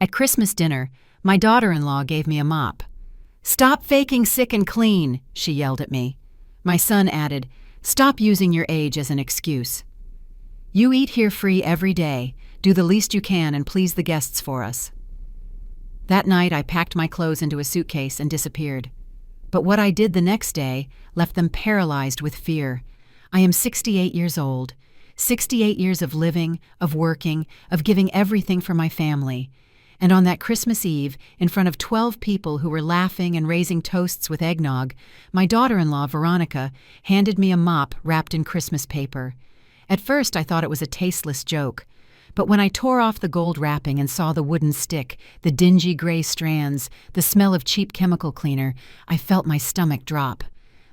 At Christmas dinner, my daughter-in-law gave me a mop. "Stop faking sick and clean," she yelled at me. My son added, "Stop using your age as an excuse. You eat here free every day. Do the least you can and please the guests for us." That night, I packed my clothes into a suitcase and disappeared. But what I did the next day left them paralyzed with fear. I am 68 years old. 68 years of living, of working, of giving everything for my family. And on that Christmas Eve, in front of 12 people who were laughing and raising toasts with eggnog, my daughter-in-law, Veronica, handed me a mop wrapped in Christmas paper. At first, I thought it was a tasteless joke. But when I tore off the gold wrapping and saw the wooden stick, the dingy gray strands, the smell of cheap chemical cleaner, I felt my stomach drop.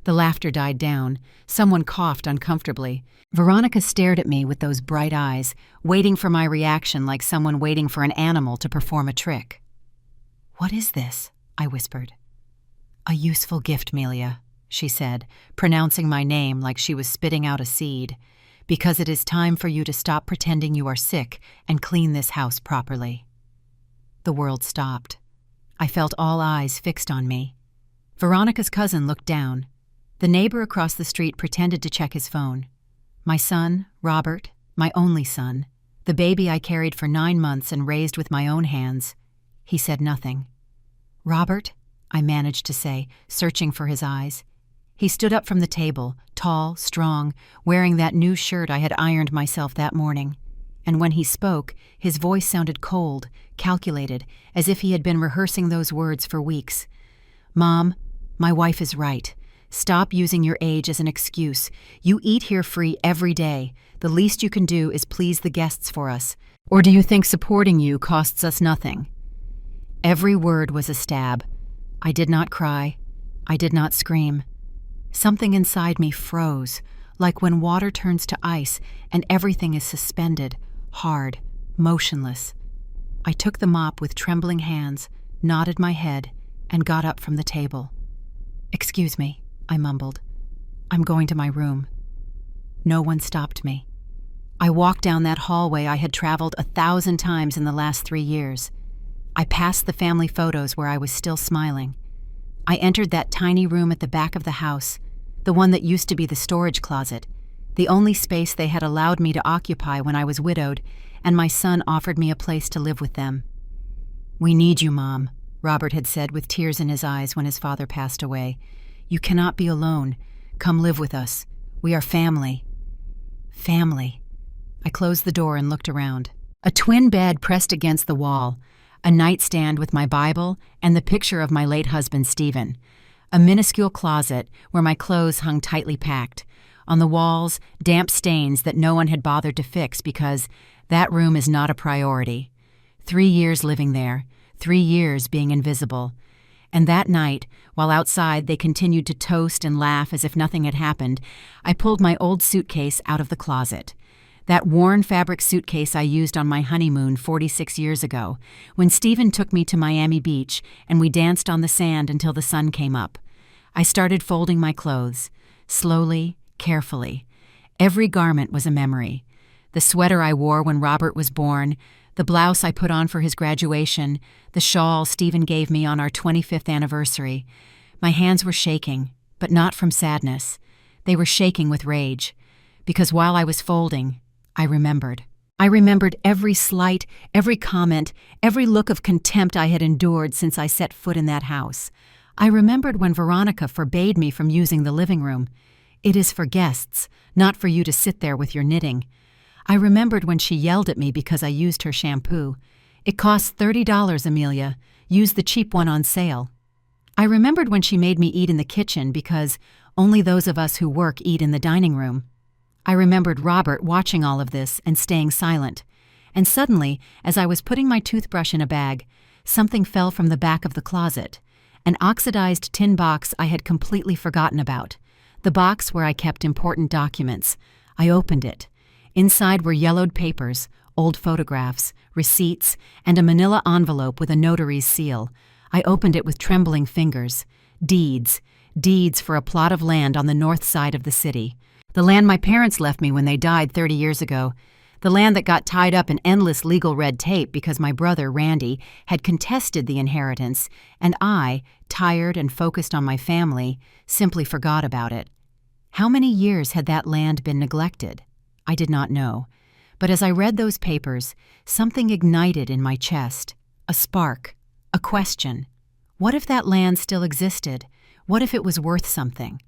The laughter died down. Someone coughed uncomfortably. Veronica stared at me with those bright eyes, waiting for my reaction like someone waiting for an animal to perform a trick. "What is this?" I whispered. "A useful gift, Melia," she said, pronouncing my name like she was spitting out a seed, "because it is time for you to stop pretending you are sick and clean this house properly." The world stopped. I felt all eyes fixed on me. Veronica's cousin looked down. The neighbor across the street pretended to check his phone. My son, Robert, my only son, the baby I carried for 9 months and raised with my own hands, he said nothing. "Robert," I managed to say, searching for his eyes. He stood up from the table, tall, strong, wearing that new shirt I had ironed myself that morning. And when he spoke, his voice sounded cold, calculated, as if he had been rehearsing those words for weeks. "Mom, my wife is right. Stop using your age as an excuse. You eat here free every day. The least you can do is please the guests for us. Or do you think supporting you costs us nothing?" Every word was a stab. I did not cry. I did not scream. Something inside me froze, like when water turns to ice and everything is suspended, hard, motionless. I took the mop with trembling hands, nodded my head, and got up from the table. "Excuse me," I mumbled. "I'm going to my room." No one stopped me. I walked down that hallway I had traveled 1,000 times in the last 3 years. I passed the family photos where I was still smiling. I entered that tiny room at the back of the house, the one that used to be the storage closet, the only space they had allowed me to occupy when I was widowed, and my son offered me a place to live with them. "We need you, Mom," Robert had said with tears in his eyes when his father passed away. "You cannot be alone. Come live with us. We are family." Family. I closed the door and looked around. A twin bed pressed against the wall, a nightstand with my Bible and the picture of my late husband, Stephen, a minuscule closet where my clothes hung tightly packed. On the walls, damp stains that no one had bothered to fix because that room is not a priority. 3 years living there, 3 years being invisible. And that night, while outside they continued to toast and laugh as if nothing had happened, I pulled my old suitcase out of the closet. That worn fabric suitcase I used on my honeymoon 46 years ago, when Stephen took me to Miami Beach and we danced on the sand until the sun came up. I started folding my clothes, slowly, carefully. Every garment was a memory. The sweater I wore when Robert was born, the blouse I put on for his graduation, the shawl Stephen gave me on our 25th anniversary. My hands were shaking, but not from sadness. They were shaking with rage. Because while I was folding, I remembered. I remembered every slight, every comment, every look of contempt I had endured since I set foot in that house. I remembered when Veronica forbade me from using the living room. "It is for guests, not for you to sit there with your knitting." I remembered when she yelled at me because I used her shampoo. "It costs $30, Amelia. Use the cheap one on sale." I remembered when she made me eat in the kitchen because only those of us who work eat in the dining room. I remembered Robert watching all of this and staying silent. And suddenly, as I was putting my toothbrush in a bag, something fell from the back of the closet. An oxidized tin box I had completely forgotten about. The box where I kept important documents. I opened it. Inside were yellowed papers, old photographs, receipts, and a manila envelope with a notary's seal. I opened it with trembling fingers. Deeds. Deeds for a plot of land on the north side of the city. The land my parents left me when they died 30 years ago. The land that got tied up in endless legal red tape because my brother, Randy, had contested the inheritance, and I, tired and focused on my family, simply forgot about it. How many years had that land been neglected? I did not know. But as I read those papers, something ignited in my chest. A spark. A question. What if that land still existed? What if it was worth something?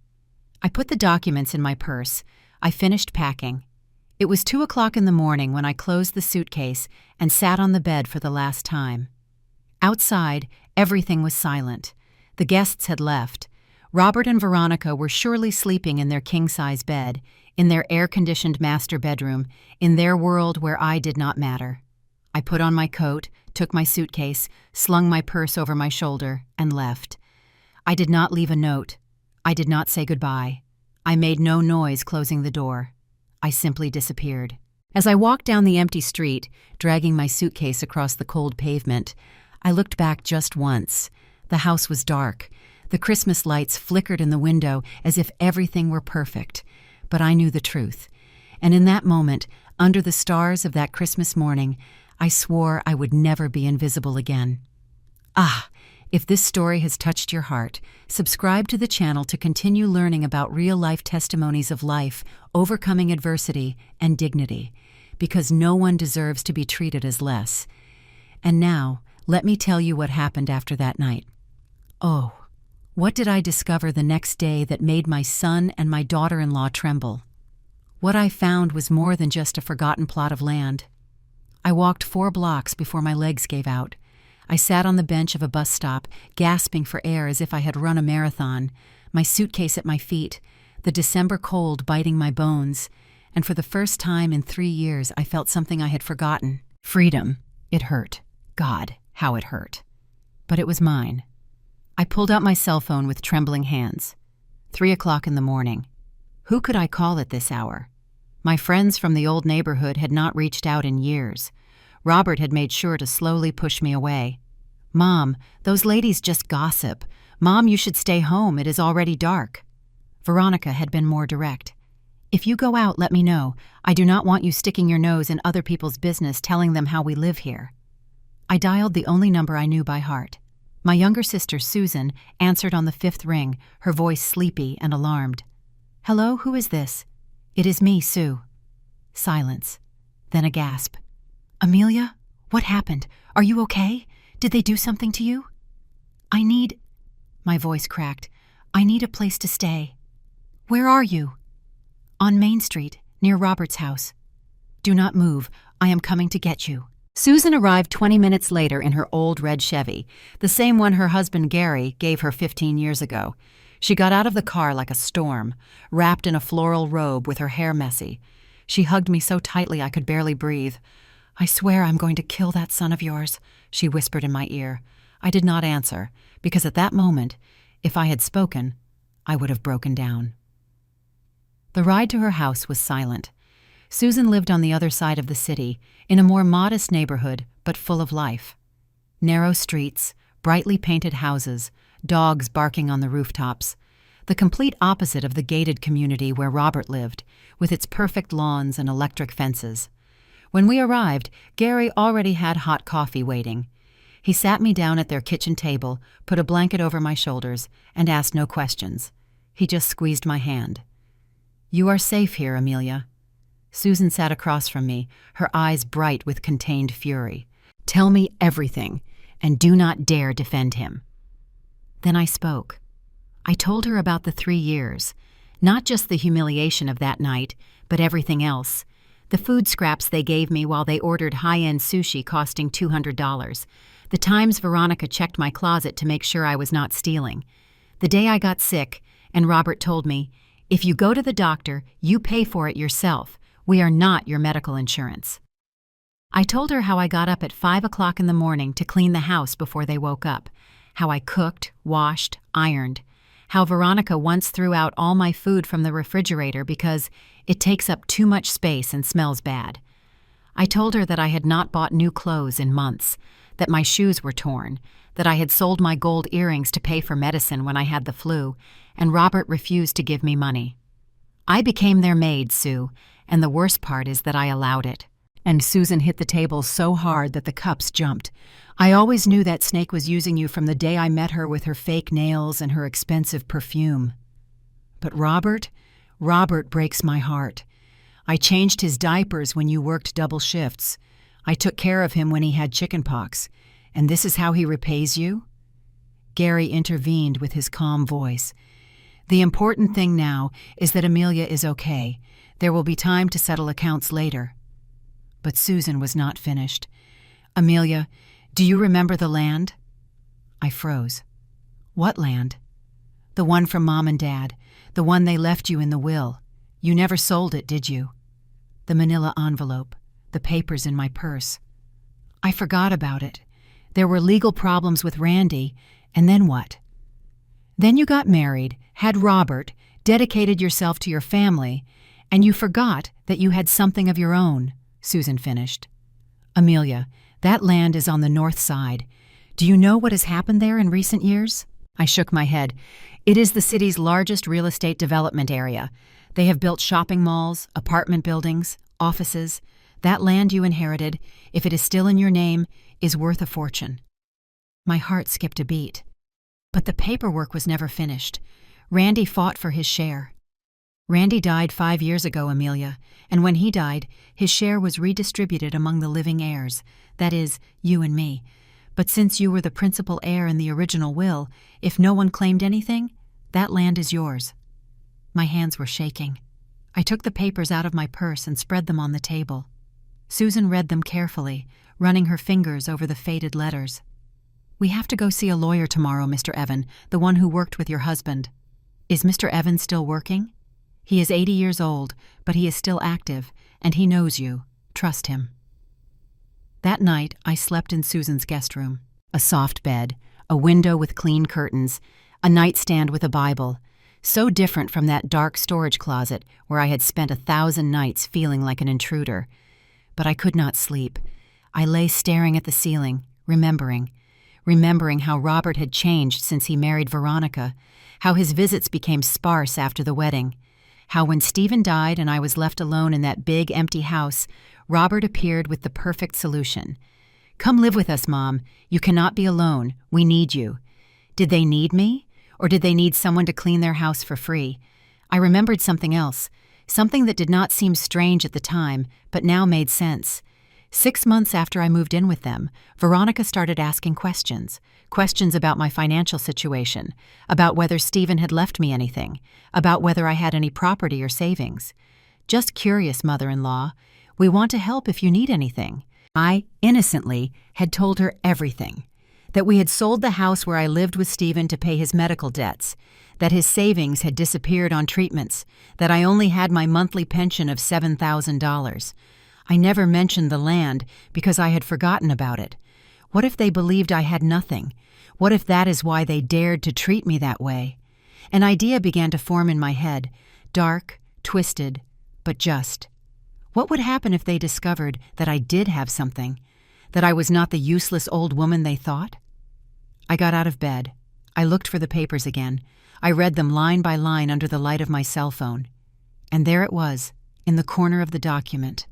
I put the documents in my purse. I finished packing. It was 2:00 in the morning when I closed the suitcase and sat on the bed for the last time. Outside, everything was silent. The guests had left. Robert and Veronica were surely sleeping in their king-size bed, in their air-conditioned master bedroom, in their world where I did not matter. I put on my coat, took my suitcase, slung my purse over my shoulder, and left. I did not leave a note. I did not say goodbye. I made no noise closing the door. I simply disappeared. As I walked down the empty street, dragging my suitcase across the cold pavement, I looked back just once. The house was dark. The Christmas lights flickered in the window as if everything were perfect. But I knew the truth. And in that moment, under the stars of that Christmas morning, I swore I would never be invisible again. If this story has touched your heart, subscribe to the channel to continue learning about real-life testimonies of life, overcoming adversity, and dignity, because no one deserves to be treated as less. And now, let me tell you what happened after that night. Oh, what did I discover the next day that made my son and my daughter-in-law tremble? What I found was more than just a forgotten plot of land. I walked 4 blocks before my legs gave out. I sat on the bench of a bus stop, gasping for air as if I had run a marathon, my suitcase at my feet, the December cold biting my bones, and for the first time in 3 years I felt something I had forgotten. Freedom. It hurt. God, how it hurt. But it was mine. I pulled out my cell phone with trembling hands. 3:00 in the morning. Who could I call at this hour? My friends from the old neighborhood had not reached out in years. Robert had made sure to slowly push me away. Mom, those ladies just gossip. Mom, you should stay home. It is already dark. Veronica had been more direct. If you go out, let me know. I do not want you sticking your nose in other people's business telling them how we live here. I dialed the only number I knew by heart. My younger sister, Susan, answered on the 5th ring, her voice sleepy and alarmed. Hello, who is this? It is me, Sue. Silence. Then a gasp. Amelia? What happened? Are you okay? Did they do something to you? My voice cracked. I need a place to stay. Where are you? On Main Street, near Robert's house. Do not move. I am coming to get you. Susan arrived 20 minutes later in her old red Chevy, the same one her husband Gary gave her 15 years ago. She got out of the car like a storm, wrapped in a floral robe with her hair messy. She hugged me so tightly I could barely breathe. I swear I'm going to kill that son of yours, she whispered in my ear. I did not answer, because at that moment, if I had spoken, I would have broken down. The ride to her house was silent. Susan lived on the other side of the city, in a more modest neighborhood, but full of life. Narrow streets, brightly painted houses, dogs barking on the rooftops. The complete opposite of the gated community where Robert lived, with its perfect lawns and electric fences. When we arrived, Gary already had hot coffee waiting. He sat me down at their kitchen table, put a blanket over my shoulders, and asked no questions. He just squeezed my hand. You are safe here, Amelia. Susan sat across from me, her eyes bright with contained fury. Tell me everything, and do not dare defend him. Then I spoke. I told her about the 3 years, not just the humiliation of that night, but everything else. The food scraps they gave me while they ordered high-end sushi costing $200. The times Veronica checked my closet to make sure I was not stealing. The day I got sick, and Robert told me, if you go to the doctor, you pay for it yourself. We are not your medical insurance. I told her how I got up at 5:00 in the morning to clean the house before they woke up, how I cooked, washed, ironed, how Veronica once threw out all my food from the refrigerator because it takes up too much space and smells bad. I told her that I had not bought new clothes in months, that my shoes were torn, that I had sold my gold earrings to pay for medicine when I had the flu, and Robert refused to give me money. I became their maid, Sue, and the worst part is that I allowed it. And Susan hit the table so hard that the cups jumped. I always knew that snake was using you from the day I met her with her fake nails and her expensive perfume. But Robert breaks my heart. I changed his diapers when you worked double shifts. I took care of him when he had chickenpox. And this is how he repays you? Gary intervened with his calm voice. The important thing now is that Amelia is okay. There will be time to settle accounts later. But Susan was not finished. Amelia, do you remember the land? I froze. What land? The one from Mom and Dad, the one they left you in the will. You never sold it, did you? The manila envelope, the papers in my purse. I forgot about it. There were legal problems with Randy, and then what? Then you got married, had Robert, dedicated yourself to your family, and you forgot that you had something of your own, Susan finished. Amelia, that land is on the north side. Do you know what has happened there in recent years? I shook my head. It is the city's largest real estate development area. They have built shopping malls, apartment buildings, offices. That land you inherited, if it is still in your name, is worth a fortune. My heart skipped a beat. But the paperwork was never finished. Randy fought for his share. Randy died 5 years ago, Amelia, and when he died, his share was redistributed among the living heirs, that is, you and me. But since you were the principal heir in the original will, if no one claimed anything, that land is yours. My hands were shaking. I took the papers out of my purse and spread them on the table. Susan read them carefully, running her fingers over the faded letters. We have to go see a lawyer tomorrow, Mr. Evan, the one who worked with your husband. Is Mr. Evan still working? He is 80 years old, but he is still active, and he knows you. Trust him. That night, I slept in Susan's guest room. A soft bed, a window with clean curtains, a nightstand with a Bible, so different from that dark storage closet where I had spent 1,000 nights feeling like an intruder. But I could not sleep. I lay staring at the ceiling, remembering how Robert had changed since he married Veronica, how his visits became sparse after the wedding, how when Stephen died and I was left alone in that big empty house, Robert appeared with the perfect solution. Come live with us, Mom. You cannot be alone. We need you. Did they need me? Or did they need someone to clean their house for free? I remembered something else, something that did not seem strange at the time, but now made sense. 6 months after I moved in with them, Veronica started asking questions about my financial situation, about whether Stephen had left me anything, about whether I had any property or savings. Just curious, mother-in-law. We want to help if you need anything. I, innocently, had told her everything. That we had sold the house where I lived with Stephen to pay his medical debts, that his savings had disappeared on treatments, that I only had my monthly pension of $7,000. I never mentioned the land because I had forgotten about it. What if they believed I had nothing? What if that is why they dared to treat me that way? An idea began to form in my head, dark, twisted, but just. What would happen if they discovered that I did have something, that I was not the useless old woman they thought? I got out of bed. I looked for the papers again. I read them line by line under the light of my cell phone. And there it was, in the corner of the document.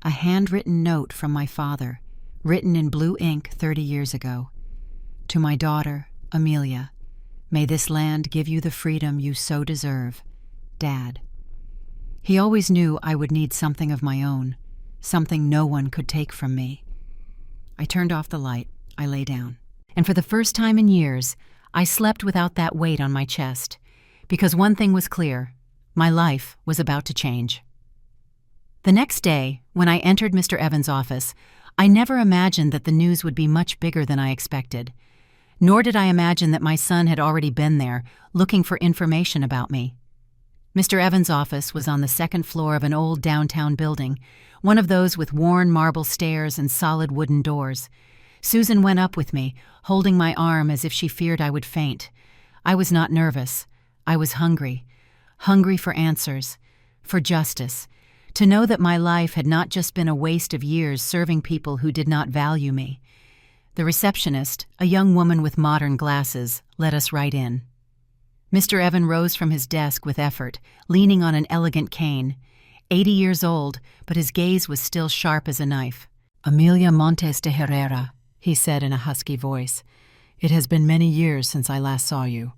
A handwritten note from my father, written in blue ink 30 years ago. To my daughter, Amelia, may this land give you the freedom you so deserve. Dad. He always knew I would need something of my own, something no one could take from me. I turned off the light. I lay down. And for the first time in years, I slept without that weight on my chest, because one thing was clear. My life was about to change. The next day, when I entered Mr. Evans' office, I never imagined that the news would be much bigger than I expected. Nor did I imagine that my son had already been there, looking for information about me. Mr. Evans' office was on the second floor of an old downtown building, one of those with worn marble stairs and solid wooden doors. Susan went up with me, holding my arm as if she feared I would faint. I was not nervous. I was hungry for answers, for justice, to know that my life had not just been a waste of years serving people who did not value me. The receptionist, a young woman with modern glasses, let us right in. Mr. Evan rose from his desk with effort, leaning on an elegant cane. 80 years old, but his gaze was still sharp as a knife. "Amelia Montes de Herrera," he said in a husky voice. "It has been many years since I last saw you."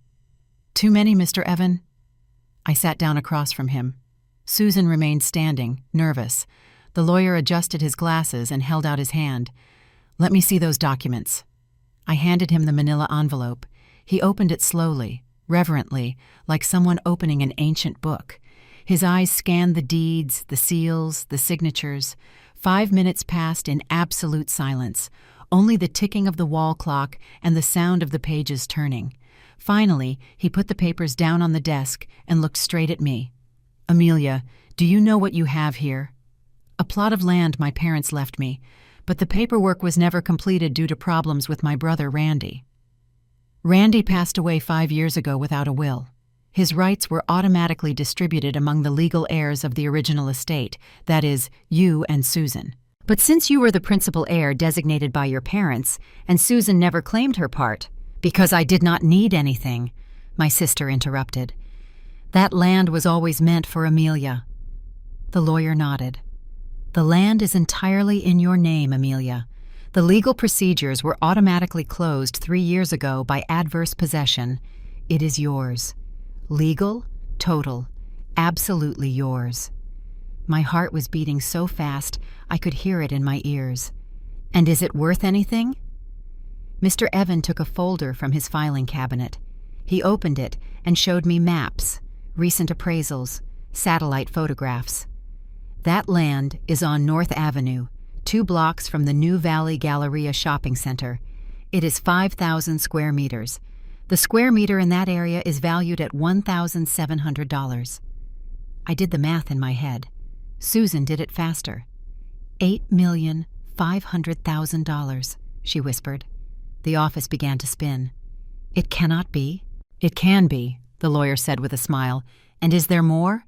"Too many, Mr. Evan?" I sat down across from him. Susan remained standing, nervous. The lawyer adjusted his glasses and held out his hand. "Let me see those documents." I handed him the manila envelope. He opened it slowly, reverently, like someone opening an ancient book. His eyes scanned the deeds, the seals, the signatures. 5 minutes passed in absolute silence, only the ticking of the wall clock and the sound of the pages turning. Finally, he put the papers down on the desk and looked straight at me. "Amelia, do you know what you have here?" "A plot of land my parents left me, but the paperwork was never completed due to problems with my brother Randy. Randy passed away 5 years ago without a will. His rights were automatically distributed among the legal heirs of the original estate, that is, you and Susan. But since you were the principal heir designated by your parents, and Susan never claimed her part, because I did not need anything," my sister interrupted. "That land was always meant for Amelia." The lawyer nodded. "The land is entirely in your name, Amelia. The legal procedures were automatically closed 3 years ago by adverse possession. It is yours. Legal, total, absolutely yours." My heart was beating so fast I could hear it in my ears. "And is it worth anything?" Mr. Evan took a folder from his filing cabinet. He opened it and showed me maps, recent appraisals, satellite photographs. "That land is on North Avenue, 2 blocks from the New Valley Galleria shopping center. It is 5,000 square meters. The square meter in that area is valued at $1,700. I did the math in my head. Susan did it faster. $8,500,000, she whispered. The office began to spin. "It cannot be." "It can be," the lawyer said with a smile. "And is there more?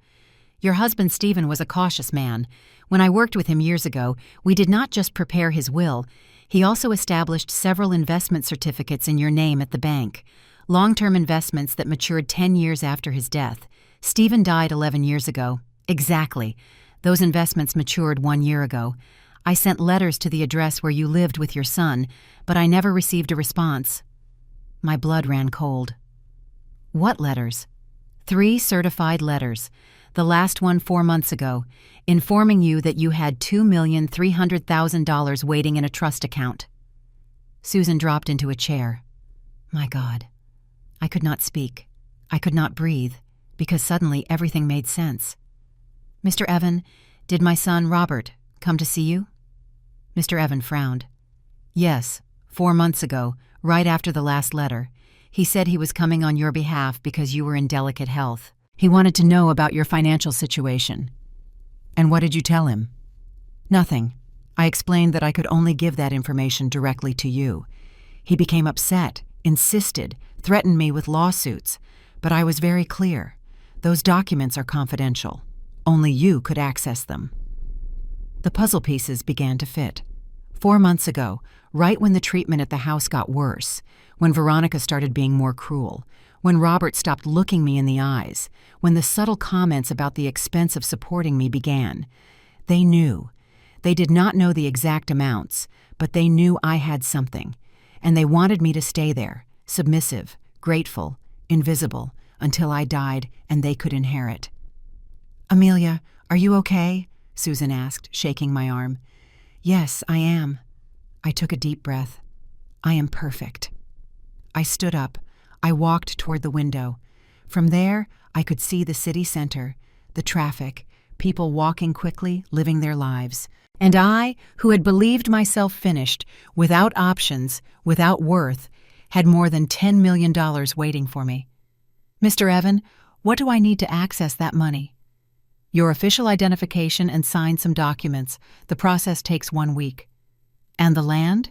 Your husband Stephen was a cautious man. When I worked with him years ago, we did not just prepare his will. He also established several investment certificates in your name at the bank, long-term investments that matured 10 years after his death. Stephen died 11 years ago. Exactly. Those investments matured 1 year ago. I sent letters to the address where you lived with your son, but I never received a response." My blood ran cold. "What letters?" 3 certified letters. The last one 4 months ago, informing you that you had $2,300,000 waiting in a trust account. Susan dropped into a chair. My God. I could not speak. I could not breathe, because suddenly everything made sense. "Mr. Evan, did my son Robert come to see you?" Mr. Evan frowned. "Yes, 4 months ago, right after the last letter. He said he was coming on your behalf because you were in delicate health. He wanted to know about your financial situation." "And what did you tell him?" "Nothing. I explained that I could only give that information directly to you. He became upset, insisted, threatened me with lawsuits, but I was very clear. Those documents are confidential. Only you could access them." The puzzle pieces began to fit. 4 months ago, right when the treatment at the house got worse, when Veronica started being more cruel, when Robert stopped looking me in the eyes, when the subtle comments about the expense of supporting me began, they knew. They did not know the exact amounts, but they knew I had something, and they wanted me to stay there, submissive, grateful, invisible, until I died and they could inherit. "Amelia, are you okay?" Susan asked, shaking my arm. "Yes, I am." I took a deep breath. "I am perfect." I stood up. I walked toward the window. From there, I could see the city center, the traffic, people walking quickly, living their lives. And I, who had believed myself finished, without options, without worth, had more than $10 million waiting for me. "Mr. Evan, what do I need to access that money?" "Your official identification and sign some documents. The process takes 1 week." "And the land?"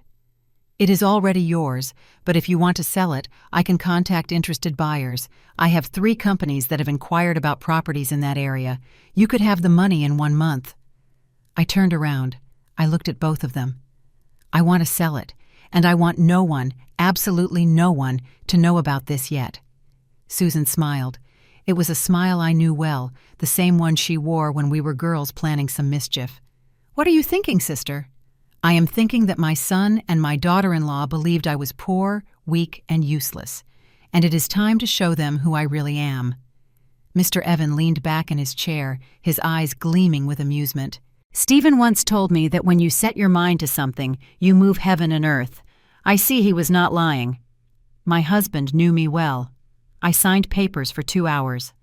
"It is already yours, but if you want to sell it, I can contact interested buyers. I have 3 companies that have inquired about properties in that area. You could have the money in 1 month." I turned around. I looked at both of them. "I want to sell it, and I want no one, absolutely no one, to know about this yet." Susan smiled. It was a smile I knew well, the same one she wore when we were girls planning some mischief. "What are you thinking, sister?" "I am thinking that my son and my daughter-in-law believed I was poor, weak, and useless, and it is time to show them who I really am." Mr. Evan leaned back in his chair, his eyes gleaming with amusement. "Stephen once told me that when you set your mind to something, you move heaven and earth. I see he was not lying. My husband knew me well. I signed papers for 2 hours.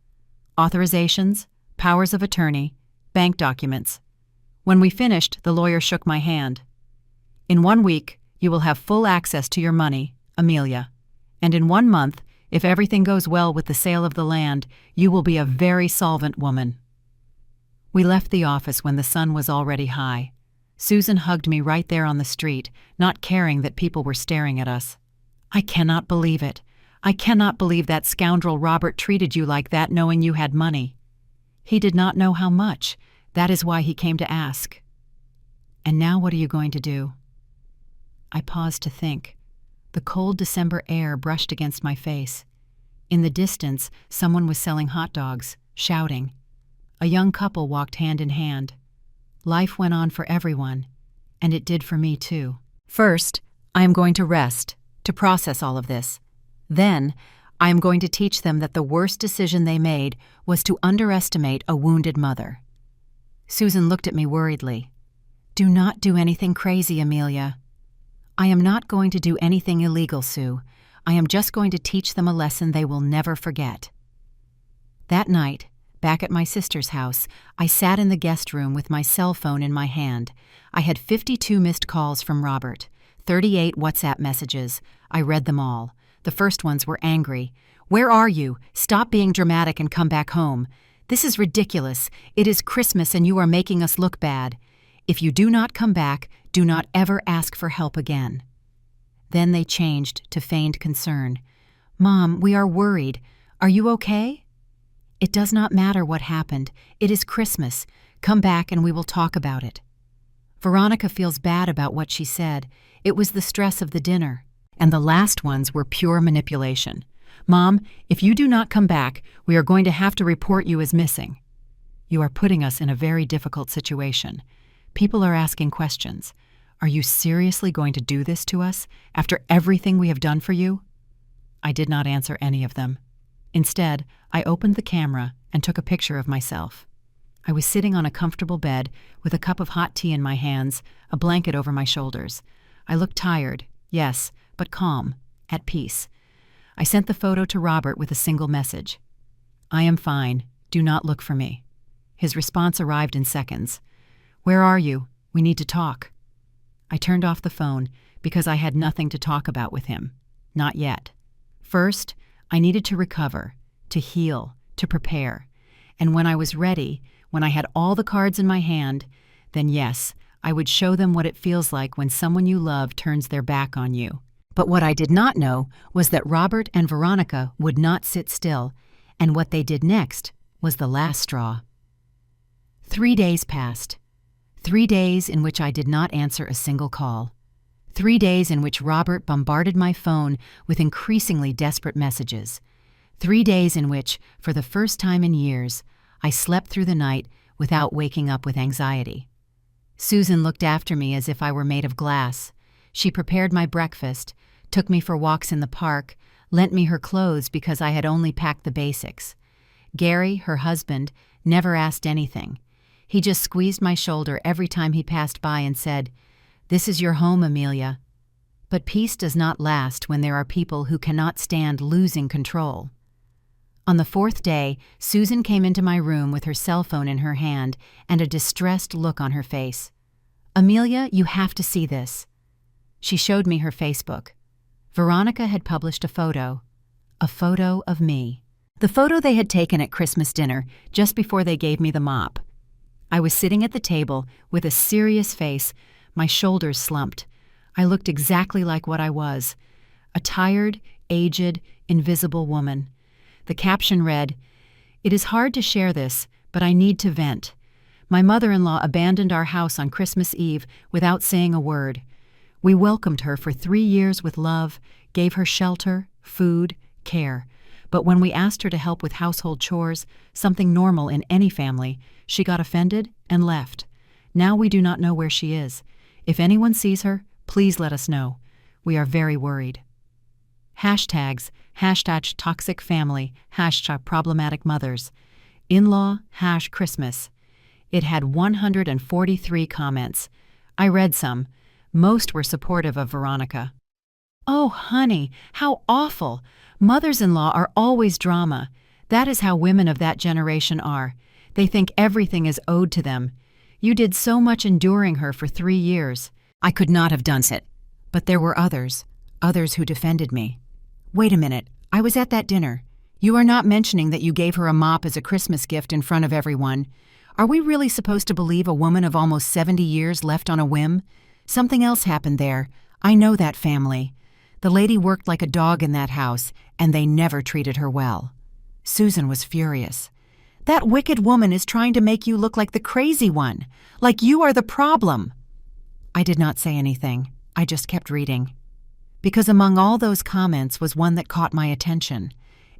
Authorizations, powers of attorney, bank documents. When we finished, the lawyer shook my hand. "In 1 week, you will have full access to your money, Amelia. And in 1 month, if everything goes well with the sale of the land, you will be a very solvent woman." We left the office when the sun was already high. Susan hugged me right there on the street, not caring that people were staring at us. "I cannot believe it. I cannot believe that scoundrel Robert treated you like that knowing you had money. He did not know how much. That is why he came to ask." "And now what are you going to do?" I paused to think. The cold December air brushed against my face. In the distance, someone was selling hot dogs, shouting. A young couple walked hand in hand. Life went on for everyone, and it did for me too. First, I am going to rest, to process all of this. Then, I am going to teach them that the worst decision they made was to underestimate a wounded mother. Susan looked at me worriedly. "Do not do anything crazy, Amelia." "I am not going to do anything illegal, Sue. I am just going to teach them a lesson they will never forget." That night, back at my sister's house, I sat in the guest room with my cell phone in my hand. I had 52 missed calls from Robert, 38 WhatsApp messages. I read them all. The first ones were angry. "Where are you? Stop being dramatic and come back home. This is ridiculous. It is Christmas and you are making us look bad. If you do not come back, do not ever ask for help again." Then they changed to feigned concern. "Mom, we are worried. Are you okay?" "It does not matter what happened. It is Christmas. Come back and we will talk about it." Veronica feels bad about what she said. It was the stress of the dinner. And the last ones were pure manipulation. "Mom, if you do not come back, we are going to have to report you as missing. You are putting us in a very difficult situation. People are asking questions. Are you seriously going to do this to us, after everything we have done for you?" I did not answer any of them. Instead, I opened the camera and took a picture of myself. I was sitting on a comfortable bed with a cup of hot tea in my hands, a blanket over my shoulders. I looked tired, yes, but calm, at peace. I sent the photo to Robert with a single message. "I am fine. Do not look for me." His response arrived in seconds. "Where are you? We need to talk." I turned off the phone because I had nothing to talk about with him. Not yet. First, I needed to recover, to heal, to prepare. And when I was ready, when I had all the cards in my hand, then yes, I would show them what it feels like when someone you love turns their back on you. But what I did not know was that Robert and Veronica would not sit still, and what they did next was the last straw. 3 days passed. 3 days in which I did not answer a single call. 3 days in which Robert bombarded my phone with increasingly desperate messages. 3 days in which, for the first time in years, I slept through the night without waking up with anxiety. Susan looked after me as if I were made of glass. She prepared my breakfast, took me for walks in the park, lent me her clothes because I had only packed the basics. Gary, her husband, never asked anything. He just squeezed my shoulder every time he passed by and said, "This is your home, Amelia." But peace does not last when there are people who cannot stand losing control. On the 4th day, Susan came into my room with her cell phone in her hand and a distressed look on her face. "Amelia, you have to see this." She showed me her Facebook. Veronica had published a photo of me. The photo they had taken at Christmas dinner, just before they gave me the mop. I was sitting at the table with a serious face, my shoulders slumped. I looked exactly like what I was, a tired, aged, invisible woman. The caption read, "It is hard to share this, but I need to vent. My mother-in-law abandoned our house on Christmas Eve without saying a word. We welcomed her for 3 years with love, gave her shelter, food, care. But when we asked her to help with household chores, something normal in any family, she got offended and left. Now we do not know where she is. If anyone sees her, please let us know. We are very worried. Hashtags, hashtag toxic family, hashtag problematic mothers. In-law, Christmas. It had 143 comments. I read some. Most were supportive of Veronica. Oh, honey, how awful. Mothers-in-law are always drama. That is how women of that generation are. They think everything is owed to them. You did so much enduring her for 3 years. I could not have done it. But there were others who defended me. Wait a minute, I was at that dinner. You are not mentioning that you gave her a mop as a Christmas gift in front of everyone. Are we really supposed to believe a woman of almost 70 years left on a whim? Something else happened there. I know that family. The lady worked like a dog in that house, and they never treated her well. Susan was furious. That wicked woman is trying to make you look like the crazy one, like you are the problem. I did not say anything. I just kept reading. Because among all those comments was one that caught my attention.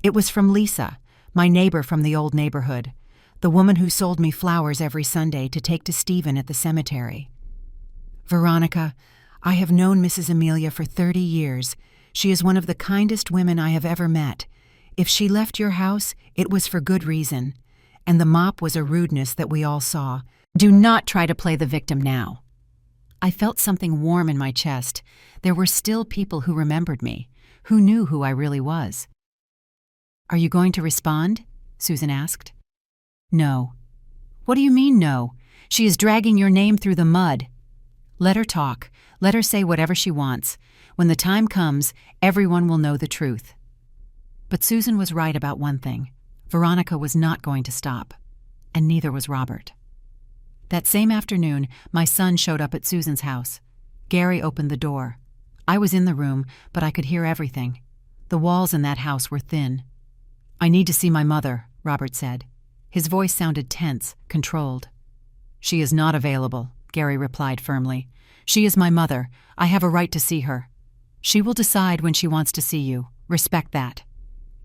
It was from Lisa, my neighbor from the old neighborhood, the woman who sold me flowers every Sunday to take to Stephen at the cemetery. Veronica, I have known Mrs. Amelia for 30 years. She is one of the kindest women I have ever met. If she left your house, it was for good reason. And the mop was a rudeness that we all saw. Do not try to play the victim now. I felt something warm in my chest. There were still people who remembered me, who knew who I really was. Are you going to respond? Susan asked. No. What do you mean, no? She is dragging your name through the mud. Let her talk. Let her say whatever she wants. When the time comes, everyone will know the truth. But Susan was right about one thing. Veronica was not going to stop. And neither was Robert. That same afternoon, my son showed up at Susan's house. Gary opened the door. I was in the room, but I could hear everything. The walls in that house were thin. I need to see my mother, Robert said. His voice sounded tense, controlled. She is not available, Gary replied firmly. She is my mother. I have a right to see her. She will decide when she wants to see you. Respect that.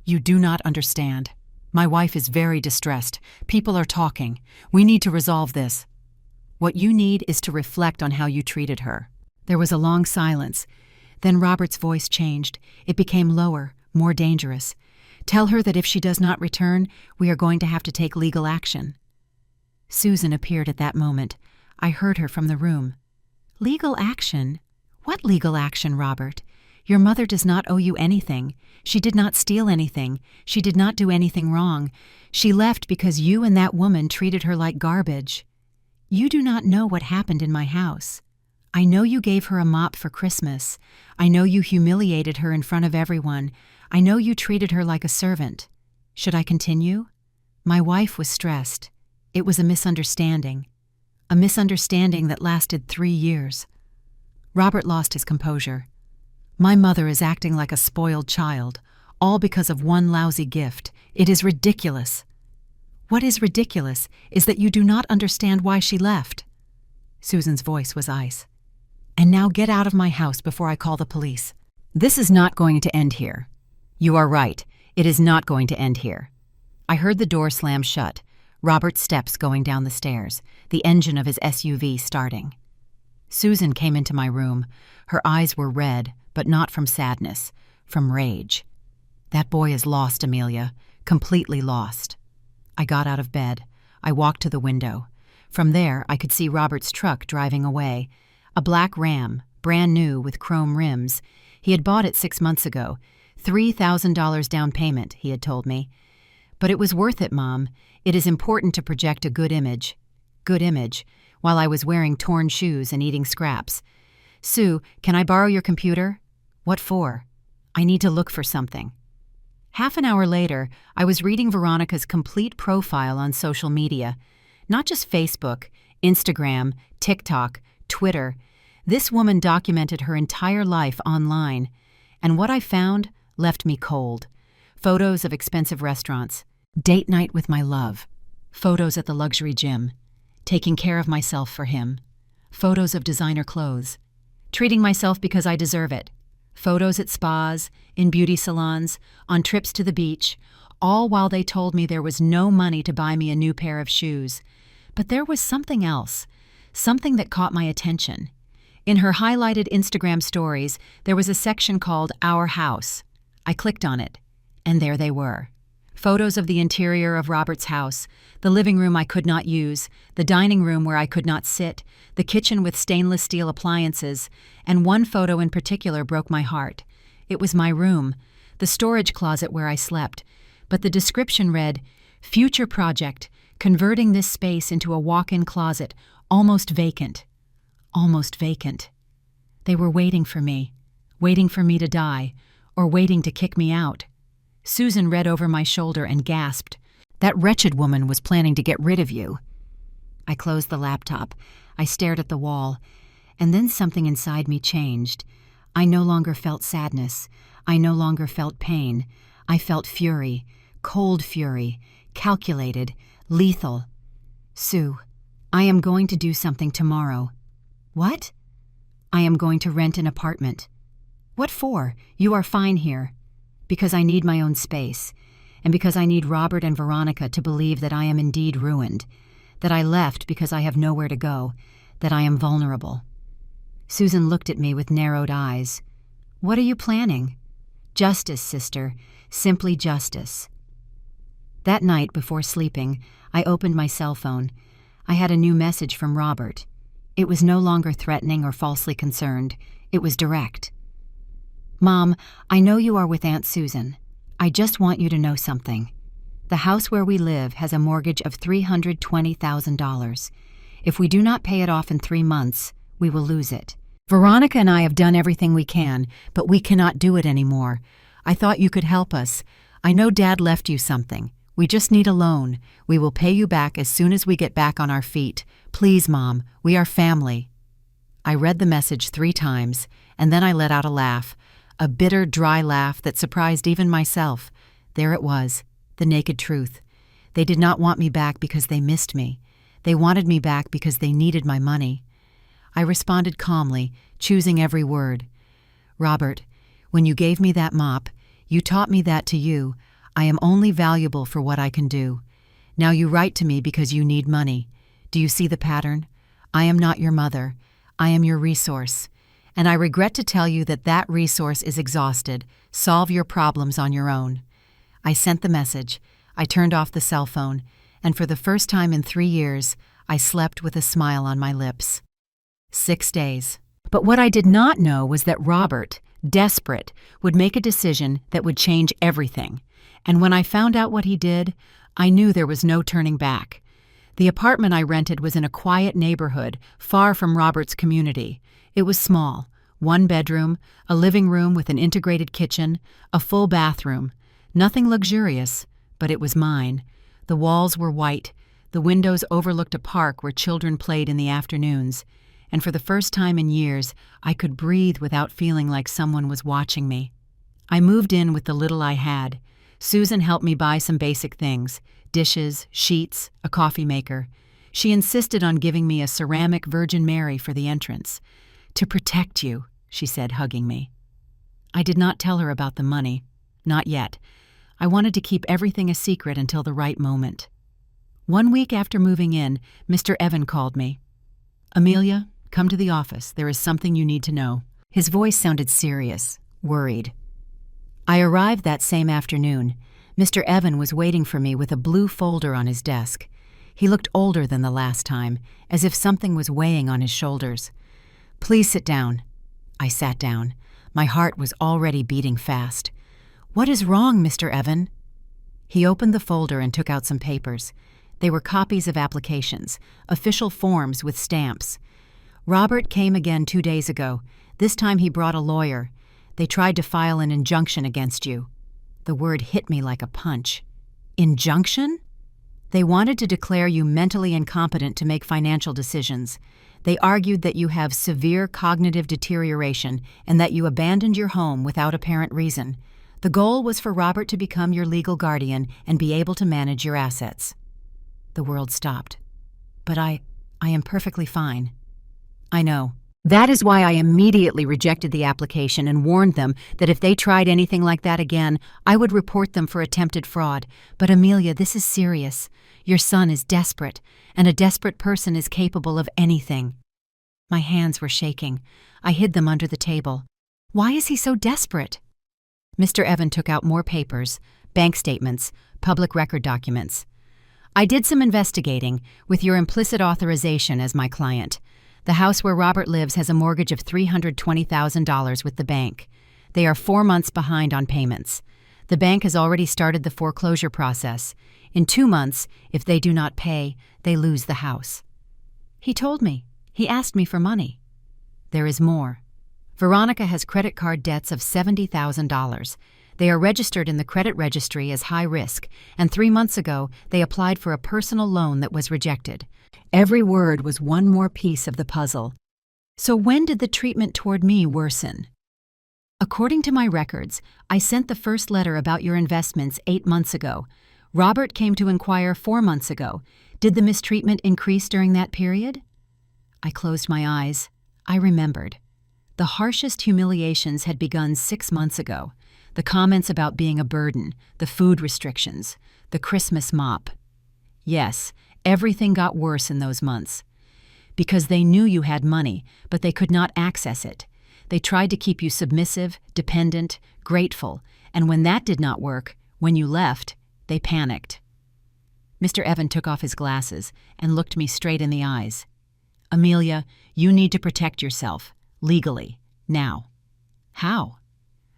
You do not understand. My wife is very distressed. People are talking. We need to resolve this. What you need is to reflect on how you treated her. There was a long silence. Then Robert's voice changed. It became lower, more dangerous. Tell her that if she does not return, we are going to have to take legal action. Susan appeared at that moment. I heard her from the room. Legal action? What legal action, Robert? Your mother does not owe you anything. She did not steal anything. She did not do anything wrong. She left because you and that woman treated her like garbage. You do not know what happened in my house. I know you gave her a mop for Christmas. I know you humiliated her in front of everyone. I know you treated her like a servant. Should I continue? My wife was stressed. It was a misunderstanding. A misunderstanding that lasted 3 years. Robert lost his composure. My mother is acting like a spoiled child, all because of one lousy gift. It is ridiculous. What is ridiculous is that you do not understand why she left. Susan's voice was ice. And now get out of my house before I call the police. This is not going to end here. You are right. It is not going to end here. I heard the door slam shut, Robert's steps going down the stairs, the engine of his SUV starting. Susan came into my room. Her eyes were red, but not from sadness, from rage. That boy is lost, Amelia, completely lost. I got out of bed. I walked to the window. From there, I could see Robert's truck driving away. A black Ram, brand new with chrome rims. He had bought it 6 months ago. $3,000 down payment, he had told me. But it was worth it, Mom. It is important to project a good image. Good image, while I was wearing torn shoes and eating scraps. Sue, can I borrow your computer? What for? I need to look for something. Half an hour later, I was reading Veronica's complete profile on social media. Not just Facebook, Instagram, TikTok, Twitter. This woman documented her entire life online. And what I found left me cold. Photos of expensive restaurants. Date night with my love. Photos at the luxury gym. Taking care of myself for him. Photos of designer clothes. Treating myself because I deserve it. Photos at spas, in beauty salons, on trips to the beach, all while they told me there was no money to buy me a new pair of shoes. But there was something else, something that caught my attention. In her highlighted Instagram stories, there was a section called Our House. I clicked on it, and there they were. Photos of the interior of Robert's house, the living room I could not use, the dining room where I could not sit, the kitchen with stainless steel appliances, and one photo in particular broke my heart. It was my room, the storage closet where I slept, but the description read, "Future project, converting this space into a walk-in closet, almost vacant." Almost vacant. They were waiting for me to die, or waiting to kick me out. Susan read over my shoulder and gasped. "That wretched woman was planning to get rid of you." I closed the laptop. I stared at the wall, and then something inside me changed. I no longer felt sadness. I no longer felt pain. I felt fury, cold fury, calculated, lethal. "Sue, I am going to do something tomorrow." "What?" "I am going to rent an apartment." "What for? You are fine here." "Because I need my own space, and because I need Robert and Veronica to believe that I am indeed ruined, that I left because I have nowhere to go, that I am vulnerable." Susan looked at me with narrowed eyes. "What are you planning?" "Justice, sister, simply justice." That night, before sleeping, I opened my cell phone. I had a new message from Robert. It was no longer threatening or falsely concerned. It was direct. "Mom, I know you are with Aunt Susan. I just want you to know something. The house where we live has a mortgage of $320,000. If we do not pay it off in 3 months, we will lose it. Veronica and I have done everything we can, but we cannot do it anymore. I thought you could help us. I know Dad left you something. We just need a loan. We will pay you back as soon as we get back on our feet. Please, Mom, we are family." I read the message 3 times, and then I let out a laugh. A bitter, dry laugh that surprised even myself. There it was, the naked truth. They did not want me back because they missed me. They wanted me back because they needed my money. I responded calmly, choosing every word. "Robert, when you gave me that mop, you taught me that to you. I am only valuable for what I can do. Now you write to me because you need money. Do you see the pattern? I am not your mother. I am your resource. And I regret to tell you that that resource is exhausted. Solve your problems on your own." I sent the message. I turned off the cell phone, and for the first time in 3 years, I slept with a smile on my lips. 6 days. But what I did not know was that Robert, desperate, would make a decision that would change everything. And when I found out what he did, I knew there was no turning back. The apartment I rented was in a quiet neighborhood, far from Robert's community. It was small, 1 bedroom, a living room with an integrated kitchen, a full bathroom. Nothing luxurious, but it was mine. The walls were white. The windows overlooked a park where children played in the afternoons. And for the first time in years, I could breathe without feeling like someone was watching me. I moved in with the little I had. Susan helped me buy some basic things: dishes, sheets, a coffee maker. She insisted on giving me a ceramic Virgin Mary for the entrance. "To protect you," she said, hugging me. I did not tell her about the money. Not yet. I wanted to keep everything a secret until the right moment. 1 week after moving in, Mr. Evan called me. "Amelia, come to the office. There is something you need to know." His voice sounded serious, worried. I arrived that same afternoon. Mr. Evan was waiting for me with a blue folder on his desk. He looked older than the last time, as if something was weighing on his shoulders. "Please sit down." I sat down. My heart was already beating fast. "What is wrong, Mr. Evan?" He opened the folder and took out some papers. They were copies of applications, official forms with stamps. "Robert came again 2 days ago. This time he brought a lawyer. They tried to file an injunction against you." The word hit me like a punch. "Injunction?" "They wanted to declare you mentally incompetent to make financial decisions. They argued that you have severe cognitive deterioration and that you abandoned your home without apparent reason. The goal was for Robert to become your legal guardian and be able to manage your assets." The world stopped. "But I am perfectly fine." "I know. That is why I immediately rejected the application and warned them that if they tried anything like that again, I would report them for attempted fraud. But Amelia, this is serious. Your son is desperate, and a desperate person is capable of anything. My hands were shaking. I hid them under the table. Why is he so desperate? Mr. Evan took out more papers, bank statements, public record documents. I did some investigating, with your implicit authorization as my client. The house where Robert lives has a mortgage of $320,000 with the bank. They are 4 months behind on payments. The bank has already started the foreclosure process. In 2 months, if they do not pay, they lose the house. He told me. He asked me for money. There is more. Veronica has credit card debts of $70,000. They are registered in the credit registry as high risk, and 3 months ago they applied for a personal loan that was rejected. Every word was one more piece of the puzzle. So when did the treatment toward me worsen? According to my records, I sent the first letter about your investments 8 months ago. Robert came to inquire 4 months ago. Did the mistreatment increase during that period? I closed my eyes. I remembered. The harshest humiliations had begun 6 months ago. The comments about being a burden, the food restrictions, the Christmas mop. Yes, everything got worse in those months. Because they knew you had money, but they could not access it. They tried to keep you submissive, dependent, grateful, and when that did not work, when you left, they panicked. Mr. Evan took off his glasses and looked me straight in the eyes. Amelia, you need to protect yourself, legally, now. How?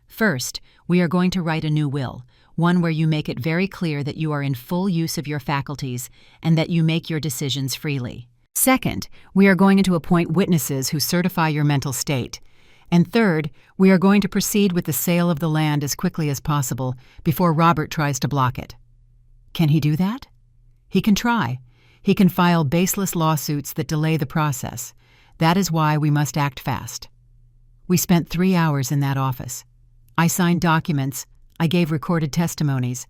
First, we are going to write a new will, one where you make it very clear that you are in full use of your faculties and that you make your decisions freely. Second, we are going to appoint witnesses who certify your mental state. And third, we are going to proceed with the sale of the land as quickly as possible before Robert tries to block it. Can he do that? He can try. He can file baseless lawsuits that delay the process. That is why we must act fast. We spent 3 hours in that office. I signed documents. I gave recorded testimonies.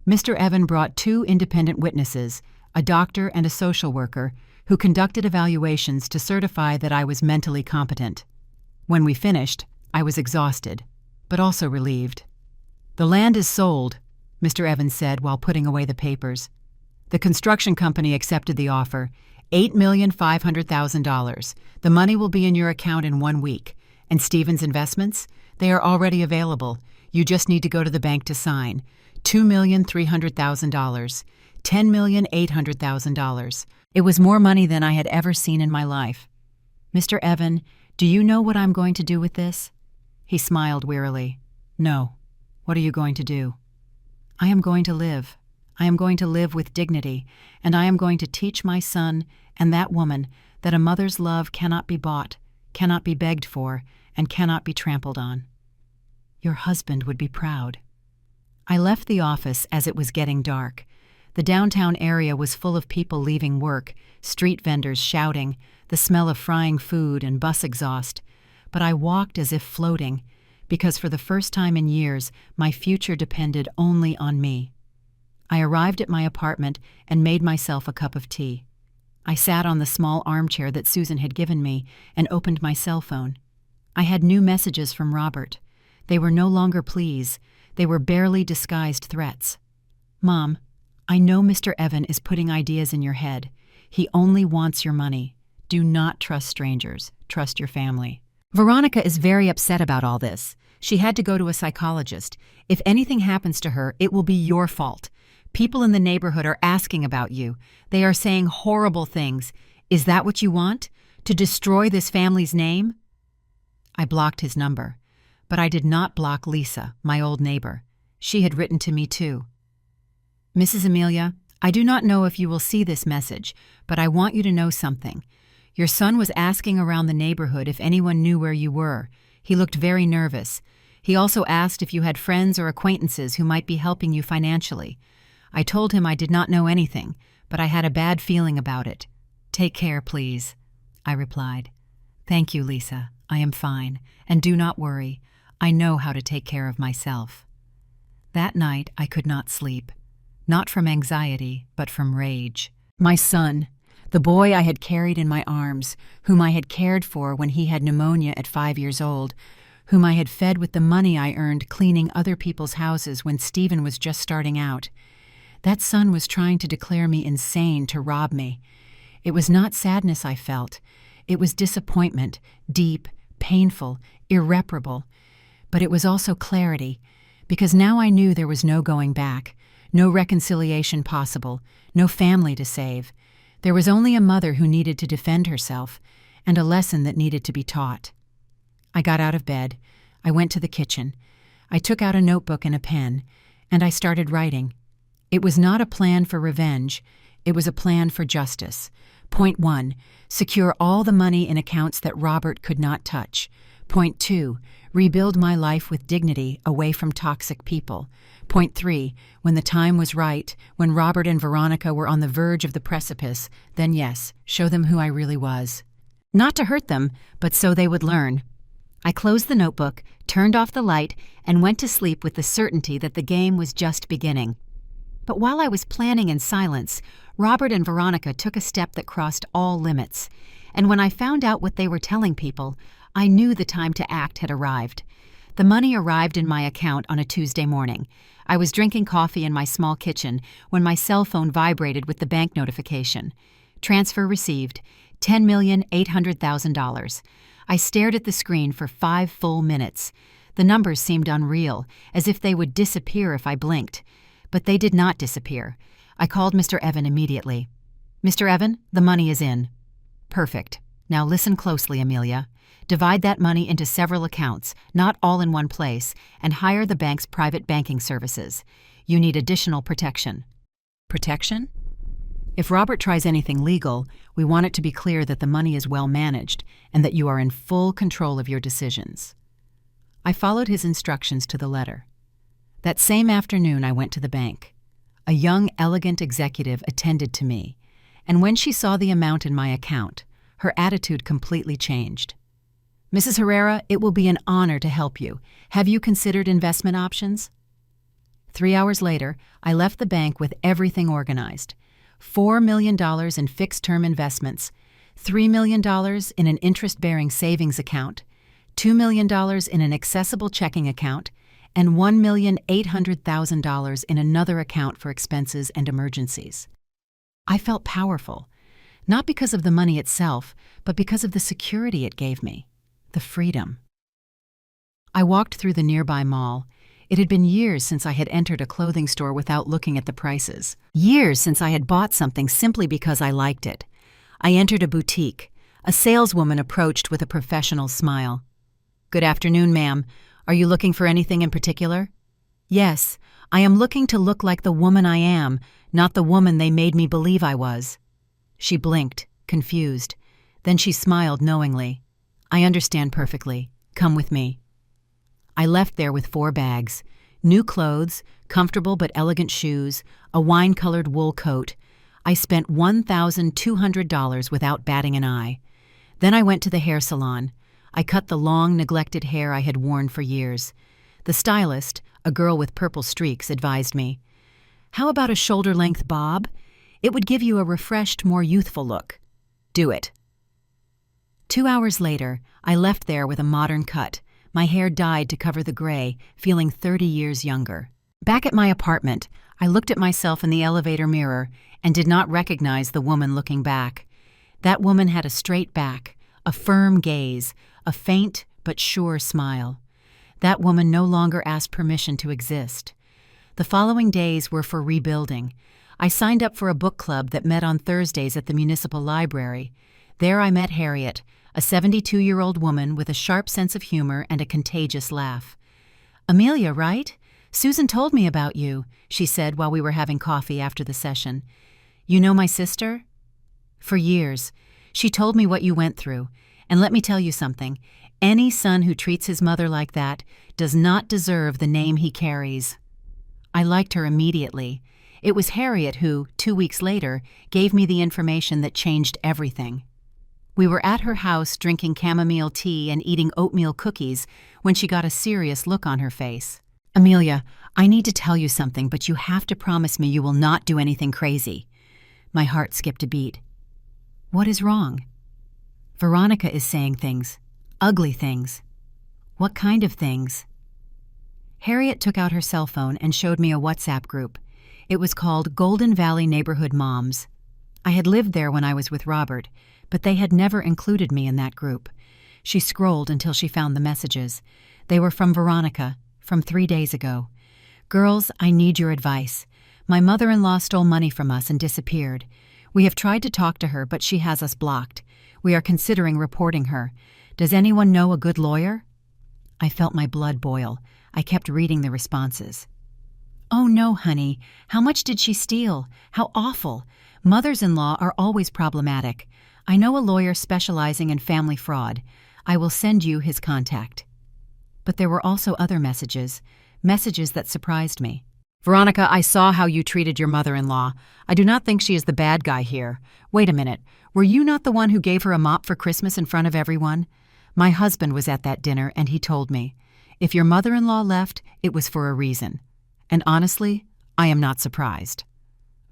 Mr. Evan brought 2 independent witnesses, a doctor and a social worker, who conducted evaluations to certify that I was mentally competent. When we finished, I was exhausted, but also relieved. The land is sold, Mr. Evans said while putting away the papers. The construction company accepted the offer, $8,500,000. The money will be in your account in 1 week. And Stephen's investments? They are already available. You just need to go to the bank to sign. $2,300,000. $10,800,000. It was more money than I had ever seen in my life. Mr. Evan, do you know what I'm going to do with this? He smiled wearily. No. What are you going to do? I am going to live. I am going to live with dignity, and I am going to teach my son and that woman that a mother's love cannot be bought, cannot be begged for, and cannot be trampled on. Your husband would be proud. I left the office as it was getting dark. The downtown area was full of people leaving work, street vendors shouting, the smell of frying food and bus exhaust. But I walked as if floating, because for the first time in years, my future depended only on me. I arrived at my apartment and made myself a cup of tea. I sat on the small armchair that Susan had given me and opened my cell phone. I had new messages from Robert. They were no longer pleas. They were barely disguised threats. Mom, I know Mr. Evan is putting ideas in your head. He only wants your money. Do not trust strangers. Trust your family. Veronica is very upset about all this. She had to go to a psychologist. If anything happens to her, it will be your fault. People in the neighborhood are asking about you. They are saying horrible things. Is that what you want? To destroy this family's name? I blocked his number. But I did not block Lisa, my old neighbor. She had written to me too. Mrs. Amelia, I do not know if you will see this message, but I want you to know something. Your son was asking around the neighborhood if anyone knew where you were. He looked very nervous. He also asked if you had friends or acquaintances who might be helping you financially. I told him I did not know anything, but I had a bad feeling about it. Take care, please, I replied. Thank you, Lisa. I am fine, and do not worry. I know how to take care of myself. That night I could not sleep, not from anxiety, but from rage. My son, The boy I had carried in my arms, whom I had cared for when he had pneumonia at 5 years old, whom I had fed with the money I earned cleaning other people's houses when Stephen was just starting out. That son was trying to declare me insane to rob me. It was not sadness I felt. It was disappointment, deep, painful, irreparable. But it was also clarity, because now I knew there was no going back, no reconciliation possible, no family to save. There was only a mother who needed to defend herself, and a lesson that needed to be taught. I got out of bed. I went to the kitchen. I took out a notebook and a pen, and I started writing. It was not a plan for revenge. It was a plan for justice. Point 1, secure all the money in accounts that Robert could not touch. Point 2, rebuild my life with dignity away from toxic people. Point 3, when the time was right, when Robert and Veronica were on the verge of the precipice, then yes, show them who I really was. Not to hurt them, but so they would learn. I closed the notebook, turned off the light, and went to sleep with the certainty that the game was just beginning. But while I was planning in silence, Robert and Veronica took a step that crossed all limits. And when I found out what they were telling people, I knew the time to act had arrived. The money arrived in my account on a Tuesday morning. I was drinking coffee in my small kitchen when my cell phone vibrated with the bank notification. Transfer received, $10,800,000. I stared at the screen for 5 full minutes. The numbers seemed unreal, as if they would disappear if I blinked. But they did not disappear. I called Mr. Evan immediately. Mr. Evan, the money is in. Perfect. Now listen closely, Amelia. Divide that money into several accounts, not all in one place, and hire the bank's private banking services. You need additional protection. Protection? If Robert tries anything legal, we want it to be clear that the money is well managed and that you are in full control of your decisions. I followed his instructions to the letter. That same afternoon, I went to the bank. A young, elegant executive attended to me, and when she saw the amount in my account, her attitude completely changed. Mrs. Herrera, it will be an honor to help you. Have you considered investment options? 3 hours later, I left the bank with everything organized. $4 million in fixed-term investments, $3 million in an interest-bearing savings account, $2 million in an accessible checking account, and $1,800,000 in another account for expenses and emergencies. I felt powerful, not because of the money itself, but because of the security it gave me, the freedom. I walked through the nearby mall. It had been years since I had entered a clothing store without looking at the prices. Years since I had bought something simply because I liked it. I entered a boutique. A saleswoman approached with a professional smile. "Good afternoon, ma'am. Are you looking for anything in particular?" "Yes, I am looking to look like the woman I am, not the woman they made me believe I was." She blinked, confused. Then she smiled knowingly. "I understand perfectly. Come with me." I left there with 4 bags, new clothes, comfortable but elegant shoes, a wine-colored wool coat. I spent $1,200 without batting an eye. Then I went to the hair salon. I cut the long, neglected hair I had worn for years. The stylist, a girl with purple streaks, advised me, "How about a shoulder-length bob? It would give you a refreshed, more youthful look. Do it." 2 hours later, I left there with a modern cut, my hair dyed to cover the gray, feeling 30 years younger. Back at my apartment, I looked at myself in the elevator mirror and did not recognize the woman looking back. That woman had a straight back, a firm gaze, a faint but sure smile. That woman no longer asked permission to exist. The following days were for rebuilding. I signed up for a book club that met on Thursdays at the municipal library. There I met Harriet, a 72-year-old woman with a sharp sense of humor and a contagious laugh. "Amelia, right? Susan told me about you," she said while we were having coffee after the session. "You know my sister?" "For years. She told me what you went through. And let me tell you something. Any son who treats his mother like that does not deserve the name he carries." I liked her immediately. It was Harriet who, 2 weeks later, gave me the information that changed everything. We were at her house drinking chamomile tea and eating oatmeal cookies when she got a serious look on her face. "Amelia, I need to tell you something, but you have to promise me you will not do anything crazy." My heart skipped a beat. What is wrong? Veronica is saying things. Ugly things. What kind of things? Harriet took out her cell phone and showed me a WhatsApp group. It was called Golden Valley Neighborhood Moms. I had lived there when I was with Robert, but they had never included me in that group. She scrolled until she found the messages. They were from Veronica, from 3 days ago. "Girls, I need your advice. My mother-in-law stole money from us and disappeared. We have tried to talk to her, but she has us blocked. We are considering reporting her. Does anyone know a good lawyer?" I felt my blood boil. I kept reading the responses. "Oh no, honey. How much did she steal? How awful. Mothers-in-law are always problematic. I know a lawyer specializing in family fraud. I will send you his contact." But there were also other messages that surprised me. "Veronica, I saw how you treated your mother-in-law. I do not think she is the bad guy here. Wait a minute. Were you not the one who gave her a mop for Christmas in front of everyone? My husband was at that dinner and he told me. If your mother-in-law left, it was for a reason. And honestly, I am not surprised."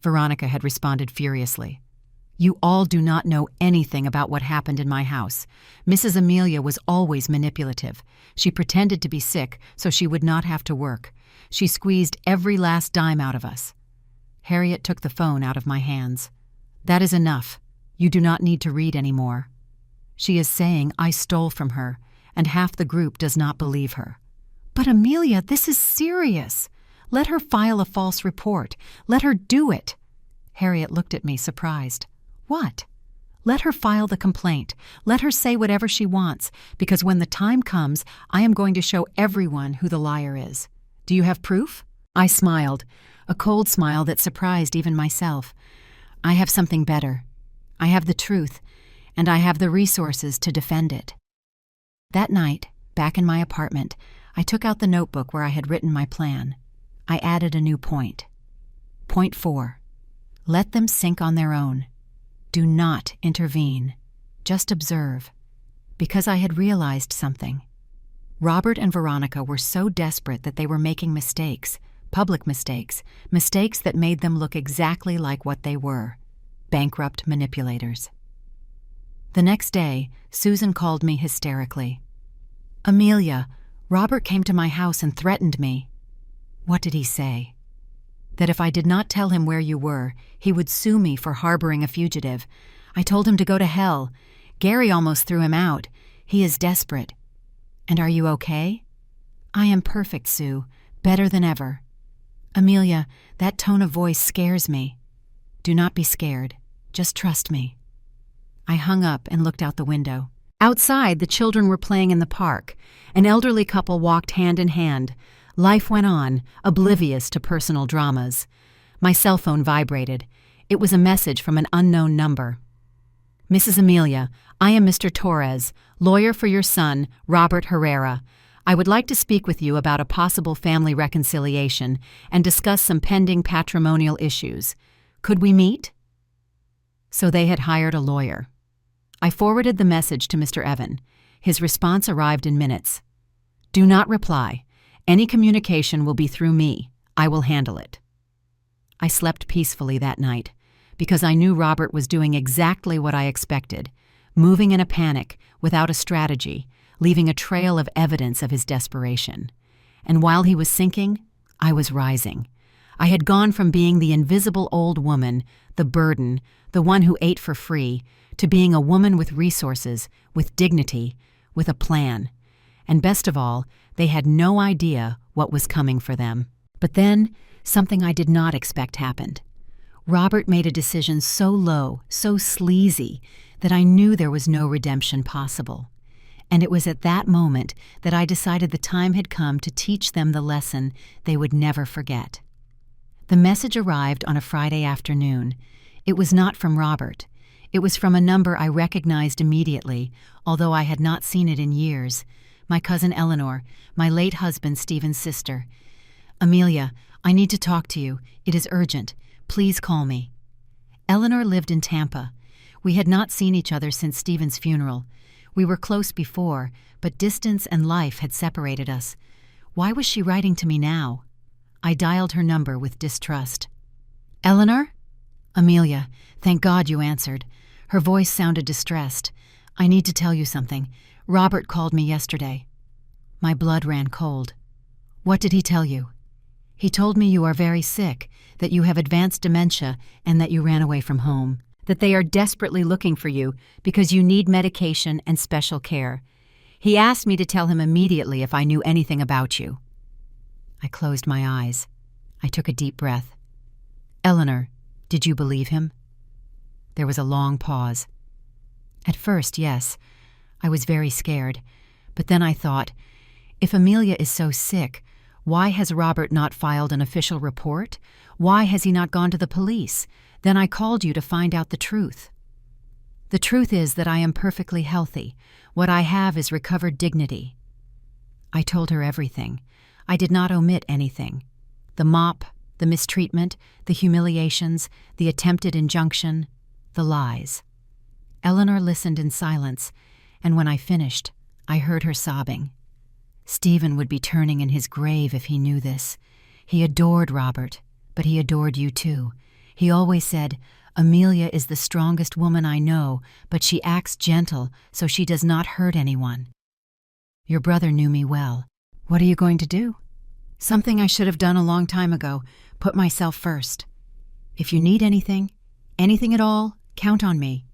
Veronica had responded furiously. "You all do not know anything about what happened in my house. Mrs. Amelia was always manipulative. She pretended to be sick so she would not have to work. She squeezed every last dime out of us." Harriet took the phone out of my hands. "That is enough. You do not need to read anymore. She is saying I stole from her, and half the group does not believe her." "But Amelia, this is serious. Let her file a false report. Let her do it." Harriet looked at me surprised. "What?" "Let her file the complaint. Let her say whatever she wants, because when the time comes, I am going to show everyone who the liar is. Do you have proof?" I smiled, a cold smile that surprised even myself. "I have something better. I have the truth, and I have the resources to defend it." That night, back in my apartment, I took out the notebook where I had written my plan. I added a new point. Point 4. Let them sink on their own. Do not intervene. Just observe. Because I had realized something. Robert and Veronica were so desperate that they were making mistakes, public mistakes, mistakes that made them look exactly like what they were, bankrupt manipulators. The next day, Susan called me hysterically. "Amelia, Robert came to my house and threatened me." "What did he say?" "That if I did not tell him where you were, he would sue me for harboring a fugitive. I told him to go to hell. Gary almost threw him out. He is desperate." "And are you okay?" "I am perfect, Sue. Better than ever." "Amelia, that tone of voice scares me." "Do not be scared. Just trust me." I hung up and looked out the window. Outside, the children were playing in the park. An elderly couple walked hand in hand. Life went on, oblivious to personal dramas. My cell phone vibrated. It was a message from an unknown number. "Mrs. Amelia, I am Mr. Torres, lawyer for your son, Robert Herrera. I would like to speak with you about a possible family reconciliation and discuss some pending patrimonial issues. Could we meet?" So they had hired a lawyer. I forwarded the message to Mr. Evan. His response arrived in minutes. "Do not reply. Any communication will be through me. I will handle it." I slept peacefully that night, because I knew Robert was doing exactly what I expected, moving in a panic, without a strategy, leaving a trail of evidence of his desperation. And while he was sinking, I was rising. I had gone from being the invisible old woman, the burden, the one who ate for free, to being a woman with resources, with dignity, with a plan. And best of all, they had no idea what was coming for them. But then, something I did not expect happened. Robert made a decision so low, so sleazy, that I knew there was no redemption possible. And it was at that moment that I decided the time had come to teach them the lesson they would never forget. The message arrived on a Friday afternoon. It was not from Robert. It was from a number I recognized immediately, although I had not seen it in years. My cousin Eleanor, my late husband Stephen's sister. "Amelia, I need to talk to you. It is urgent. Please call me." Eleanor lived in Tampa. We had not seen each other since Stephen's funeral. We were close before, but distance and life had separated us. Why was she writing to me now? I dialed her number with distrust. "Eleanor?" "Amelia, thank God you answered. Her voice sounded distressed. "I need to tell you something. Robert called me yesterday." My blood ran cold. "What did he tell you?" "He told me you are very sick, that you have advanced dementia, and that you ran away from home. That they are desperately looking for you because you need medication and special care. He asked me to tell him immediately if I knew anything about you." I closed my eyes. I took a deep breath. "Eleanor, did you believe him?" There was a long pause. "At first, yes. I was very scared. But then I thought, if Amelia is so sick, why has Robert not filed an official report? Why has he not gone to the police? Then I called you to find out the truth. The truth is that I am perfectly healthy. What I have is recovered dignity." I told her everything. I did not omit anything. The mop, the mistreatment, the humiliations, the attempted injunction, the lies. Eleanor listened in silence, and when I finished, I heard her sobbing. "Stephen would be turning in his grave if he knew this. He adored Robert, but he adored you too. He always said, 'Amelia is the strongest woman I know, but she acts gentle, so she does not hurt anyone.' Your brother knew me well. What are you going to do?" "Something I should have done a long time ago, put myself first. If you need anything at all, count on me."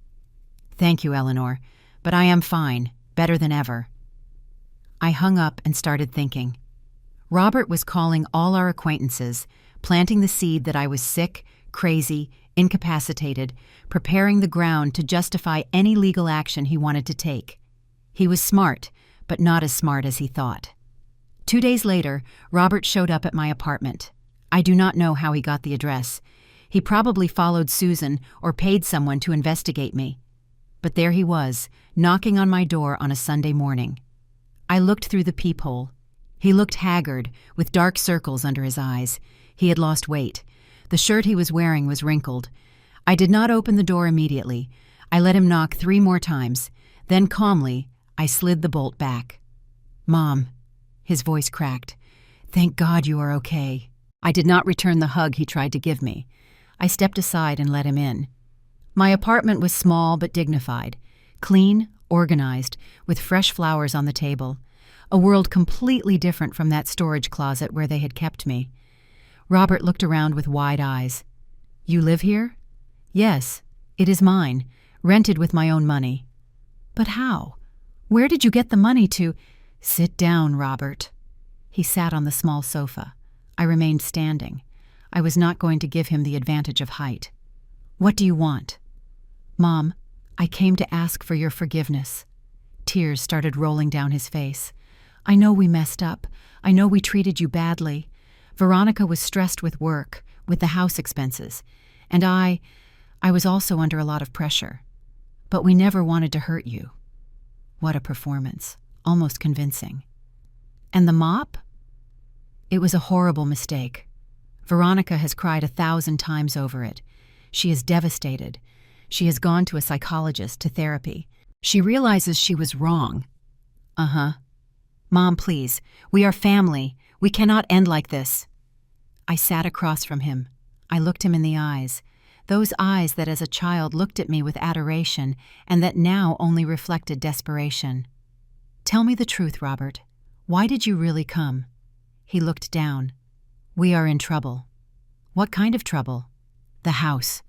"Thank you, Eleanor, but I am fine, better than ever." I hung up and started thinking. Robert was calling all our acquaintances, planting the seed that I was sick, crazy, incapacitated, preparing the ground to justify any legal action he wanted to take. He was smart, but not as smart as he thought. 2 days later, Robert showed up at my apartment. I do not know how he got the address. He probably followed Susan or paid someone to investigate me. But there he was, knocking on my door on a Sunday morning. I looked through the peephole. He looked haggard, with dark circles under his eyes. He had lost weight. The shirt he was wearing was wrinkled. I did not open the door immediately. I let him knock 3 more times. Then calmly, I slid the bolt back. "Mom," his voice cracked. "Thank God you are okay." I did not return the hug he tried to give me. I stepped aside and let him in. My apartment was small but dignified, clean, organized, with fresh flowers on the table. A world completely different from that storage closet where they had kept me. Robert looked around with wide eyes. "You live here?" "Yes, it is mine, rented with my own money." "But how? Where did you get the money to—" "Sit down, Robert." He sat on the small sofa. I remained standing. I was not going to give him the advantage of height. "What do you want?" "Mom, I came to ask for your forgiveness." Tears started rolling down his face. "I know we messed up. I know we treated you badly. Veronica was stressed with work, with the house expenses. And I was also under a lot of pressure. But we never wanted to hurt you." What a performance. Almost convincing. "And the mop?" "It was a horrible mistake. Veronica has cried 1,000 times over it. She is devastated. She has gone to a psychologist, to therapy. She realizes she was wrong." "Uh-huh. Mom, please. We are family. We cannot end like this." I sat across from him. I looked him in the eyes. Those eyes that as a child looked at me with adoration and that now only reflected desperation. "Tell me the truth, Robert. Why did you really come?" He looked down. "We are in trouble." "What kind of trouble?" "The house.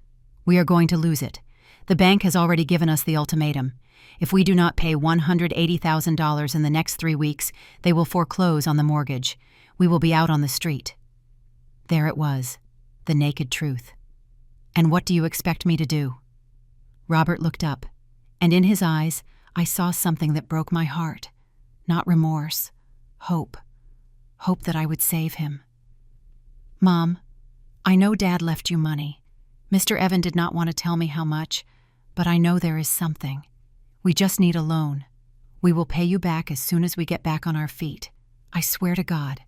We are going to lose it. The bank has already given us the ultimatum. If we do not pay $180,000 in the next 3 weeks, they will foreclose on the mortgage. We will be out on the street." There it was, the naked truth. "And what do you expect me to do?" Robert looked up, and in his eyes I saw something that broke my heart. Not remorse. Hope. Hope that I would save him. "Mom, I know Dad left you money. Mr. Evan did not want to tell me how much, but I know there is something. We just need a loan. We will pay you back as soon as we get back on our feet. I swear to God.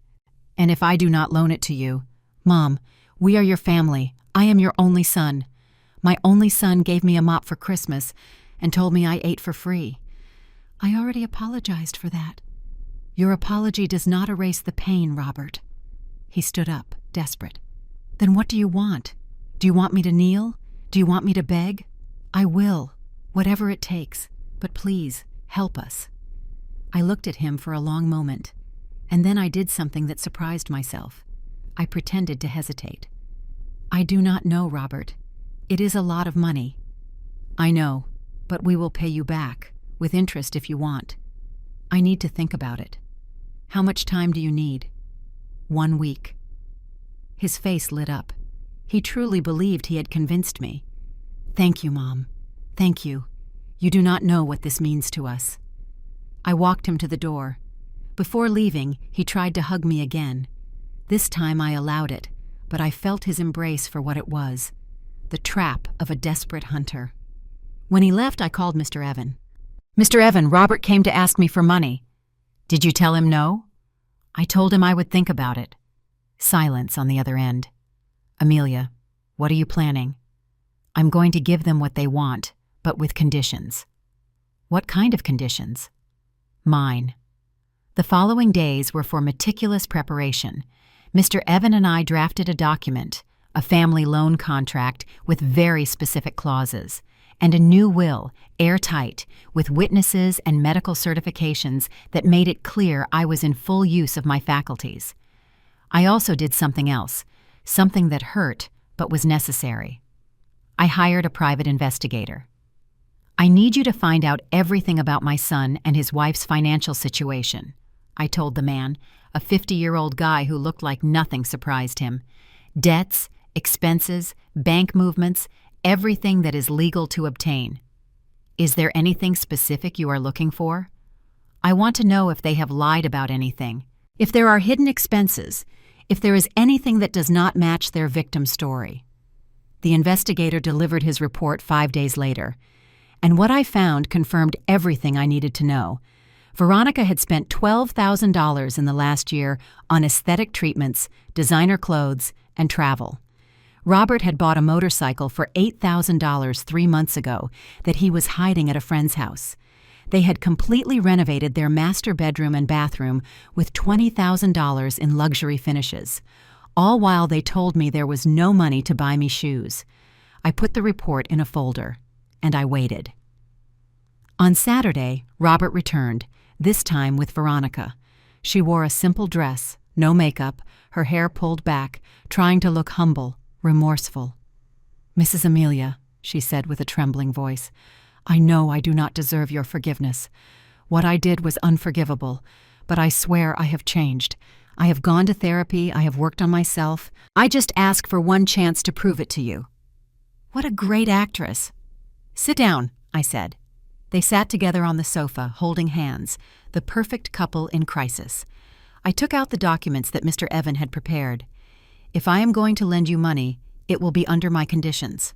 And if I do not loan it to you, Mom, we are your family. I am your only son. My only son gave me a mop for Christmas and told me I ate for free. I already apologized for that. Your apology does not erase the pain, Robert." He stood up, desperate. "Then what do you want? Do you want me to kneel? Do you want me to beg?" "I will. Whatever it takes, but please, help us." I looked at him for a long moment, and then I did something that surprised myself. I pretended to hesitate. "I do not know, Robert. It is a lot of money." "I know, but we will pay you back, with interest if you want. I need to think about it. How much time do you need?" 1 week. His face lit up. He truly believed he had convinced me. "Thank you, Mom. Thank you. You do not know what this means to us." I walked him to the door. Before leaving, he tried to hug me again. This time I allowed it, but I felt his embrace for what it was, the trap of a desperate hunter. When he left, I called Mr. Evan. "Mr. Evan, Robert came to ask me for money. Did you tell him no?" "I told him I would think about it." Silence on the other end. "Amelia, what are you planning?" "I'm going to give them what they want, but with conditions." "What kind of conditions?" "Mine." The following days were for meticulous preparation. Mr. Evan and I drafted a document, a family loan contract with very specific clauses, and a new will, airtight, with witnesses and medical certifications that made it clear I was in full use of my faculties. I also did something else, something that hurt but was necessary. I hired a private investigator. "I need you to find out everything about my son and his wife's financial situation," I told the man, a 50-year-old guy who looked like nothing surprised him. "Debts, expenses, bank movements, everything that is legal to obtain. Is there anything specific you are looking for? I want to know if they have lied about anything, if there are hidden expenses, if there is anything that does not match their victim story." The investigator delivered his report 5 days later, and what I found confirmed everything I needed to know. Veronica had spent $12,000 in the last year on aesthetic treatments, designer clothes, and travel. Robert had bought a motorcycle for $8,000 3 months ago that he was hiding at a friend's house. They had completely renovated their master bedroom and bathroom with $20,000 in luxury finishes, all while they told me there was no money to buy me shoes. I put the report in a folder, and I waited. On Saturday, Robert returned, this time with Veronica. She wore a simple dress, no makeup, her hair pulled back, trying to look humble, remorseful. "Mrs. Amelia," she said with a trembling voice, "I know I do not deserve your forgiveness. What I did was unforgivable, but I swear I have changed. I have gone to therapy, I have worked on myself. I just ask for one chance to prove it to you." What a great actress. "Sit down," I said. They sat together on the sofa, holding hands, the perfect couple in crisis. I took out the documents that Mr. Evan had prepared. "If I am going to lend you money, it will be under my conditions."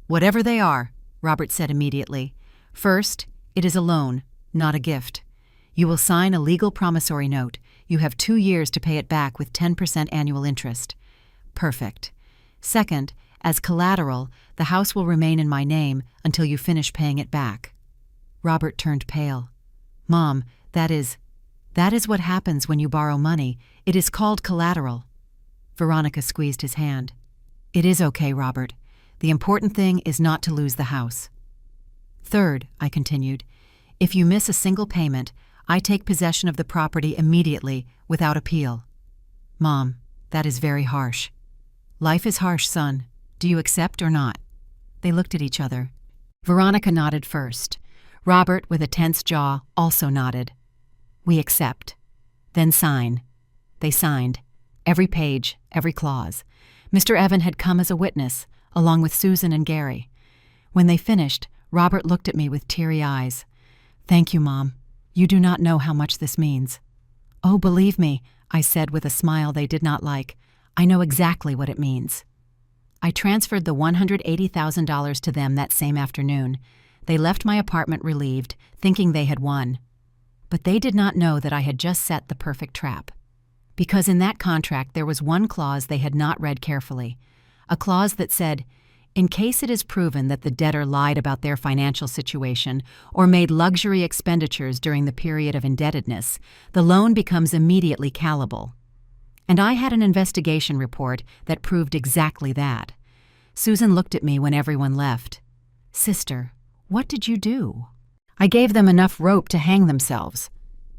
"Whatever they are," Robert said immediately. "First, it is a loan, not a gift. You will sign a legal promissory note. You have 2 years to pay it back with 10% annual interest." "Perfect. Second, as collateral, the house will remain in my name until you finish paying it back." Robert turned pale. "Mom, that is what happens when you borrow money. It is called collateral." Veronica squeezed his hand. "It is okay, Robert. The important thing is not to lose the house." "Third," I continued, "if you miss a single payment, I take possession of the property immediately, without appeal." "Mom, that is very harsh." "Life is harsh, son. Do you accept or not?" They looked at each other. Veronica nodded first. Robert, with a tense jaw, also nodded. "We accept." "Then sign." They signed. Every page, every clause. Mr. Evan had come as a witness, along with Susan and Gary. When they finished, Robert looked at me with teary eyes. "Thank you, Mom. You do not know how much this means." "Oh, believe me," I said with a smile they did not like. "I know exactly what it means." I transferred the $180,000 to them that same afternoon. They left my apartment relieved, thinking they had won. But they did not know that I had just set the perfect trap. Because in that contract there was one clause they had not read carefully, a clause that said, "In case it is proven that the debtor lied about their financial situation or made luxury expenditures during the period of indebtedness, the loan becomes immediately callable." And I had an investigation report that proved exactly that. Susan looked at me when everyone left. "Sister, What did you do?" "I gave them enough rope to hang themselves.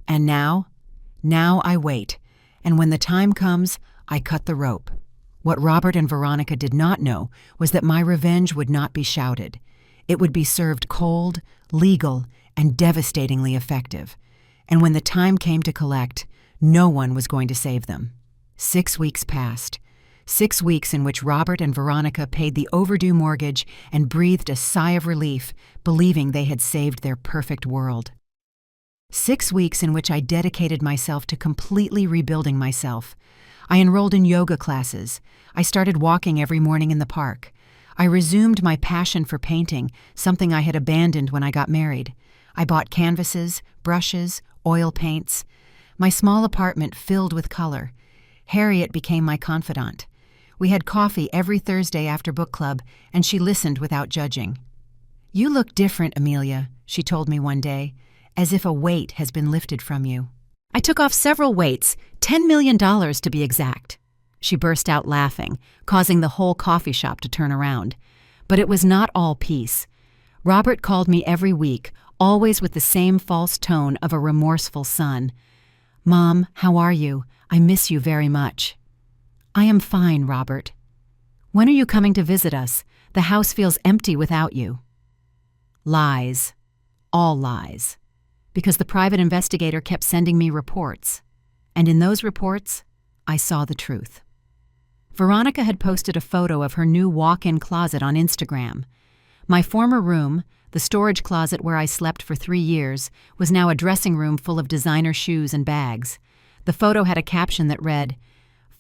And now? Now I wait, and when the time comes, I cut the rope." What Robert and Veronica did not know was that my revenge would not be shouted. It would be served cold, legal, and devastatingly effective. And when the time came to collect, no one was going to save them. 6 weeks passed. 6 weeks in which Robert and Veronica paid the overdue mortgage and breathed a sigh of relief, believing they had saved their perfect world. 6 weeks in which I dedicated myself to completely rebuilding myself. I enrolled in yoga classes. I started walking every morning in the park. I resumed my passion for painting, something I had abandoned when I got married. I bought canvases, brushes, oil paints. My small apartment filled with color. Harriet became my confidant. We had coffee every Thursday after book club, and she listened without judging. "You look different, Amelia," she told me one day, "as if a weight has been lifted from you." "I took off several weights, $10 million to be exact." She burst out laughing, causing the whole coffee shop to turn around. But it was not all peace. Robert called me every week, always with the same false tone of a remorseful son. "Mom, how are you? I miss you very much." "I am fine, Robert." "When are you coming to visit us? The house feels empty without you." Lies. All lies. Because the private investigator kept sending me reports. And in those reports, I saw the truth. Veronica had posted a photo of her new walk-in closet on Instagram. My former room, the storage closet where I slept for 3 years, was now a dressing room full of designer shoes and bags. The photo had a caption that read,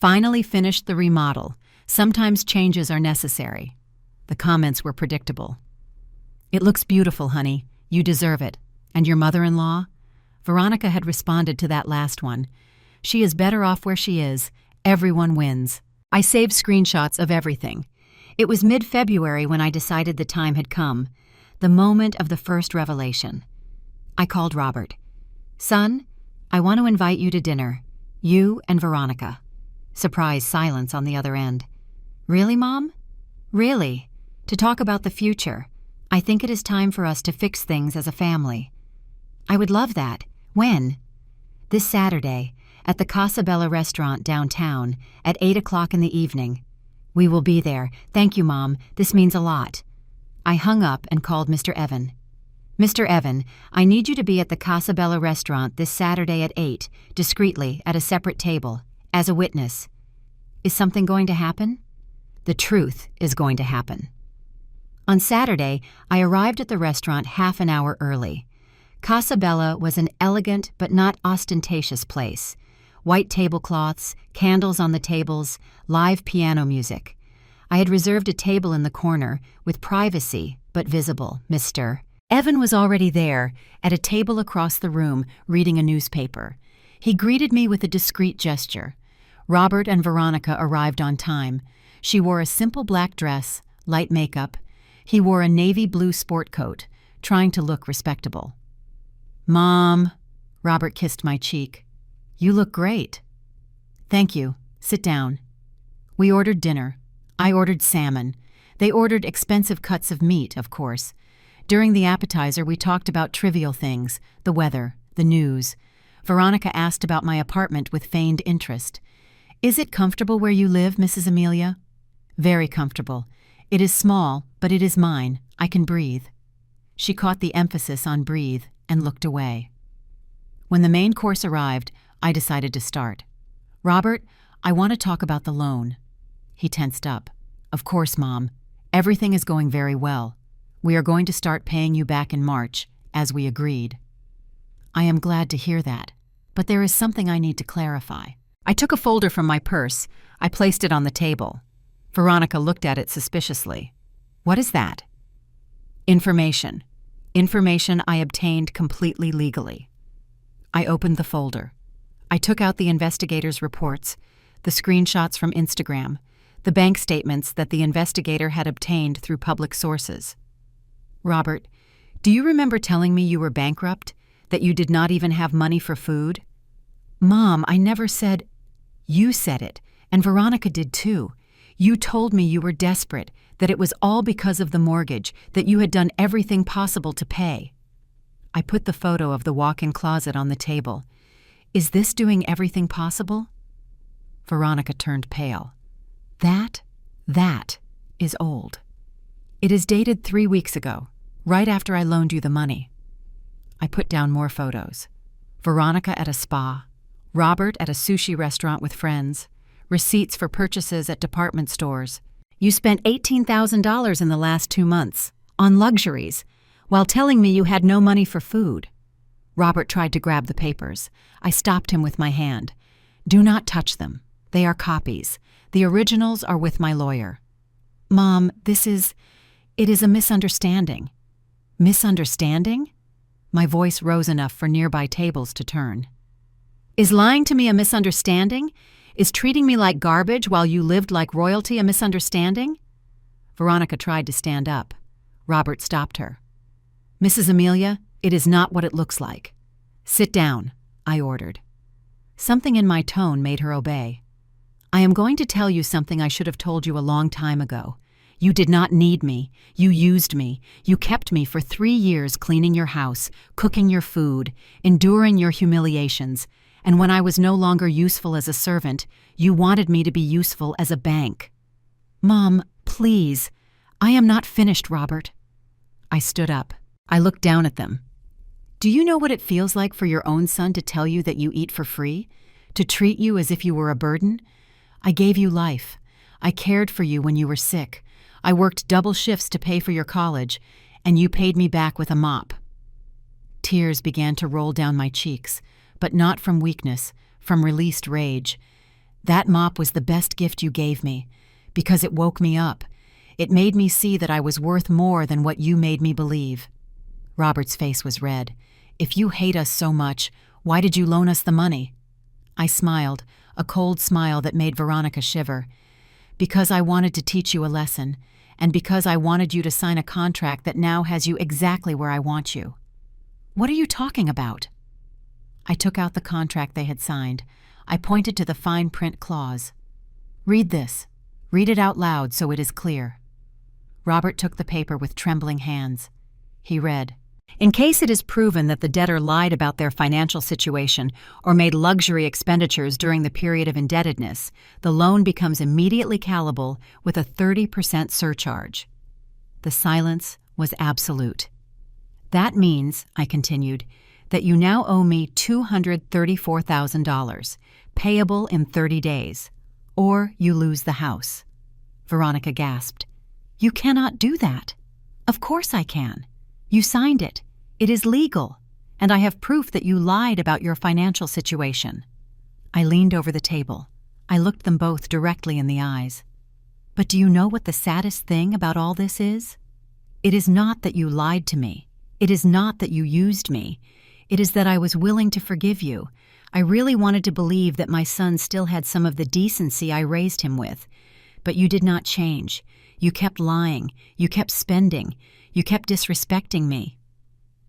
"Finally finished the remodel. Sometimes changes are necessary." The comments were predictable. "It looks beautiful, honey. You deserve it. And your mother-in-law?" Veronica had responded to that last one. "She is better off where she is. Everyone wins." I saved screenshots of everything. It was mid-February when I decided the time had come, the moment of the first revelation. I called Robert. "Son, I want to invite you to dinner. You and Veronica." Surprised silence on the other end. "Really, Mom?" "Really. To talk about the future. I think it is time for us to fix things as a family." "I would love that. When?" "This Saturday, at the Isabelle restaurant downtown, at 8 o'clock in the evening." "We will be there. Thank you, Mom. This means a lot." I hung up and called Mr. Evan. "Mr. Evan, I need you to be at the Isabelle restaurant this Saturday at 8, discreetly, at a separate table, as a witness." "Is something going to happen?" "The truth is going to happen." On Saturday, I arrived at the restaurant half an hour early. Isabelle was an elegant but not ostentatious place. White tablecloths, candles on the tables, live piano music. I had reserved a table in the corner, with privacy, but visible, Mr. Evan was already there, at a table across the room, reading a newspaper. He greeted me with a discreet gesture. Robert and Veronica arrived on time. She wore a simple black dress, light makeup. He wore a navy blue sport coat, trying to look respectable. "Mom," Robert kissed my cheek. "You look great." "Thank you. Sit down." We ordered dinner. I ordered salmon. They ordered expensive cuts of meat, of course. During the appetizer, we talked about trivial things, the weather, the news. Veronica asked about my apartment with feigned interest. "Is it comfortable where you live, Mrs. Amelia?" "Very comfortable. It is small, but it is mine. I can breathe." She caught the emphasis on breathe and looked away. When the main course arrived, I decided to start. "Robert, I want to talk about the loan." He tensed up. "Of course, Mom. Everything is going very well. We are going to start paying you back in March, as we agreed." "I am glad to hear that, but there is something I need to clarify." I took a folder from my purse. I placed it on the table. Veronica looked at it suspiciously. "What is that?" "Information. Information I obtained completely legally." I opened the folder. I took out the investigator's reports, the screenshots from Instagram, the bank statements that the investigator had obtained through public sources. "Robert, do you remember telling me you were bankrupt, that you did not even have money for food?" "Mom, I never said—" "You said it, and Veronica did too. You told me you were desperate, that it was all because of the mortgage, that you had done everything possible to pay. I put the photo of the walk-in closet on the table. Is this doing everything possible? Veronica turned pale. That is old. It is dated 3 weeks ago, right after I loaned you the money. I put down more photos. Veronica at a spa, Robert at a sushi restaurant with friends, receipts for purchases at department stores. You spent $18,000 in the last 2 months, on luxuries, while telling me you had no money for food. Robert tried to grab the papers. I stopped him with my hand. Do not touch them. They are copies. The originals are with my lawyer. Mom, it is a misunderstanding. Misunderstanding? My voice rose enough for nearby tables to turn. Is lying to me a misunderstanding? Is treating me like garbage while you lived like royalty a misunderstanding? Veronica tried to stand up. Robert stopped her. Mrs. Amelia, it is not what it looks like. Sit down, I ordered. Something in my tone made her obey. I am going to tell you something I should have told you a long time ago. You did not need me. You used me. You kept me for 3 years cleaning your house, cooking your food, enduring your humiliations, and when I was no longer useful as a servant, you wanted me to be useful as a bank. Mom, please. I am not finished, Robert. I stood up. I looked down at them. Do you know what it feels like for your own son to tell you that you eat for free? To treat you as if you were a burden? I gave you life. I cared for you when you were sick. I worked double shifts to pay for your college, and you paid me back with a mop. Tears began to roll down my cheeks, but not from weakness, from released rage. That mop was the best gift you gave me, because it woke me up. It made me see that I was worth more than what you made me believe. Robert's face was red. If you hate us so much, why did you loan us the money? I smiled, a cold smile that made Veronica shiver. Because I wanted to teach you a lesson, and because I wanted you to sign a contract that now has you exactly where I want you. What are you talking about? I took out the contract they had signed. I pointed to the fine print clause. Read this. Read it out loud so it is clear. Robert took the paper with trembling hands. He read, In case it is proven that the debtor lied about their financial situation or made luxury expenditures during the period of indebtedness, the loan becomes immediately callable with a 30% surcharge. The silence was absolute. That means, I continued, that you now owe me $234,000, payable in 30 days, or you lose the house. Veronica gasped. You cannot do that. Of course I can. You signed it. It is legal, and I have proof that you lied about your financial situation. I leaned over the table. I looked them both directly in the eyes. But do you know what the saddest thing about all this is? It is not that you lied to me. It is not that you used me. It is that I was willing to forgive you. I really wanted to believe that my son still had some of the decency I raised him with. But you did not change. You kept lying. You kept spending. You kept disrespecting me.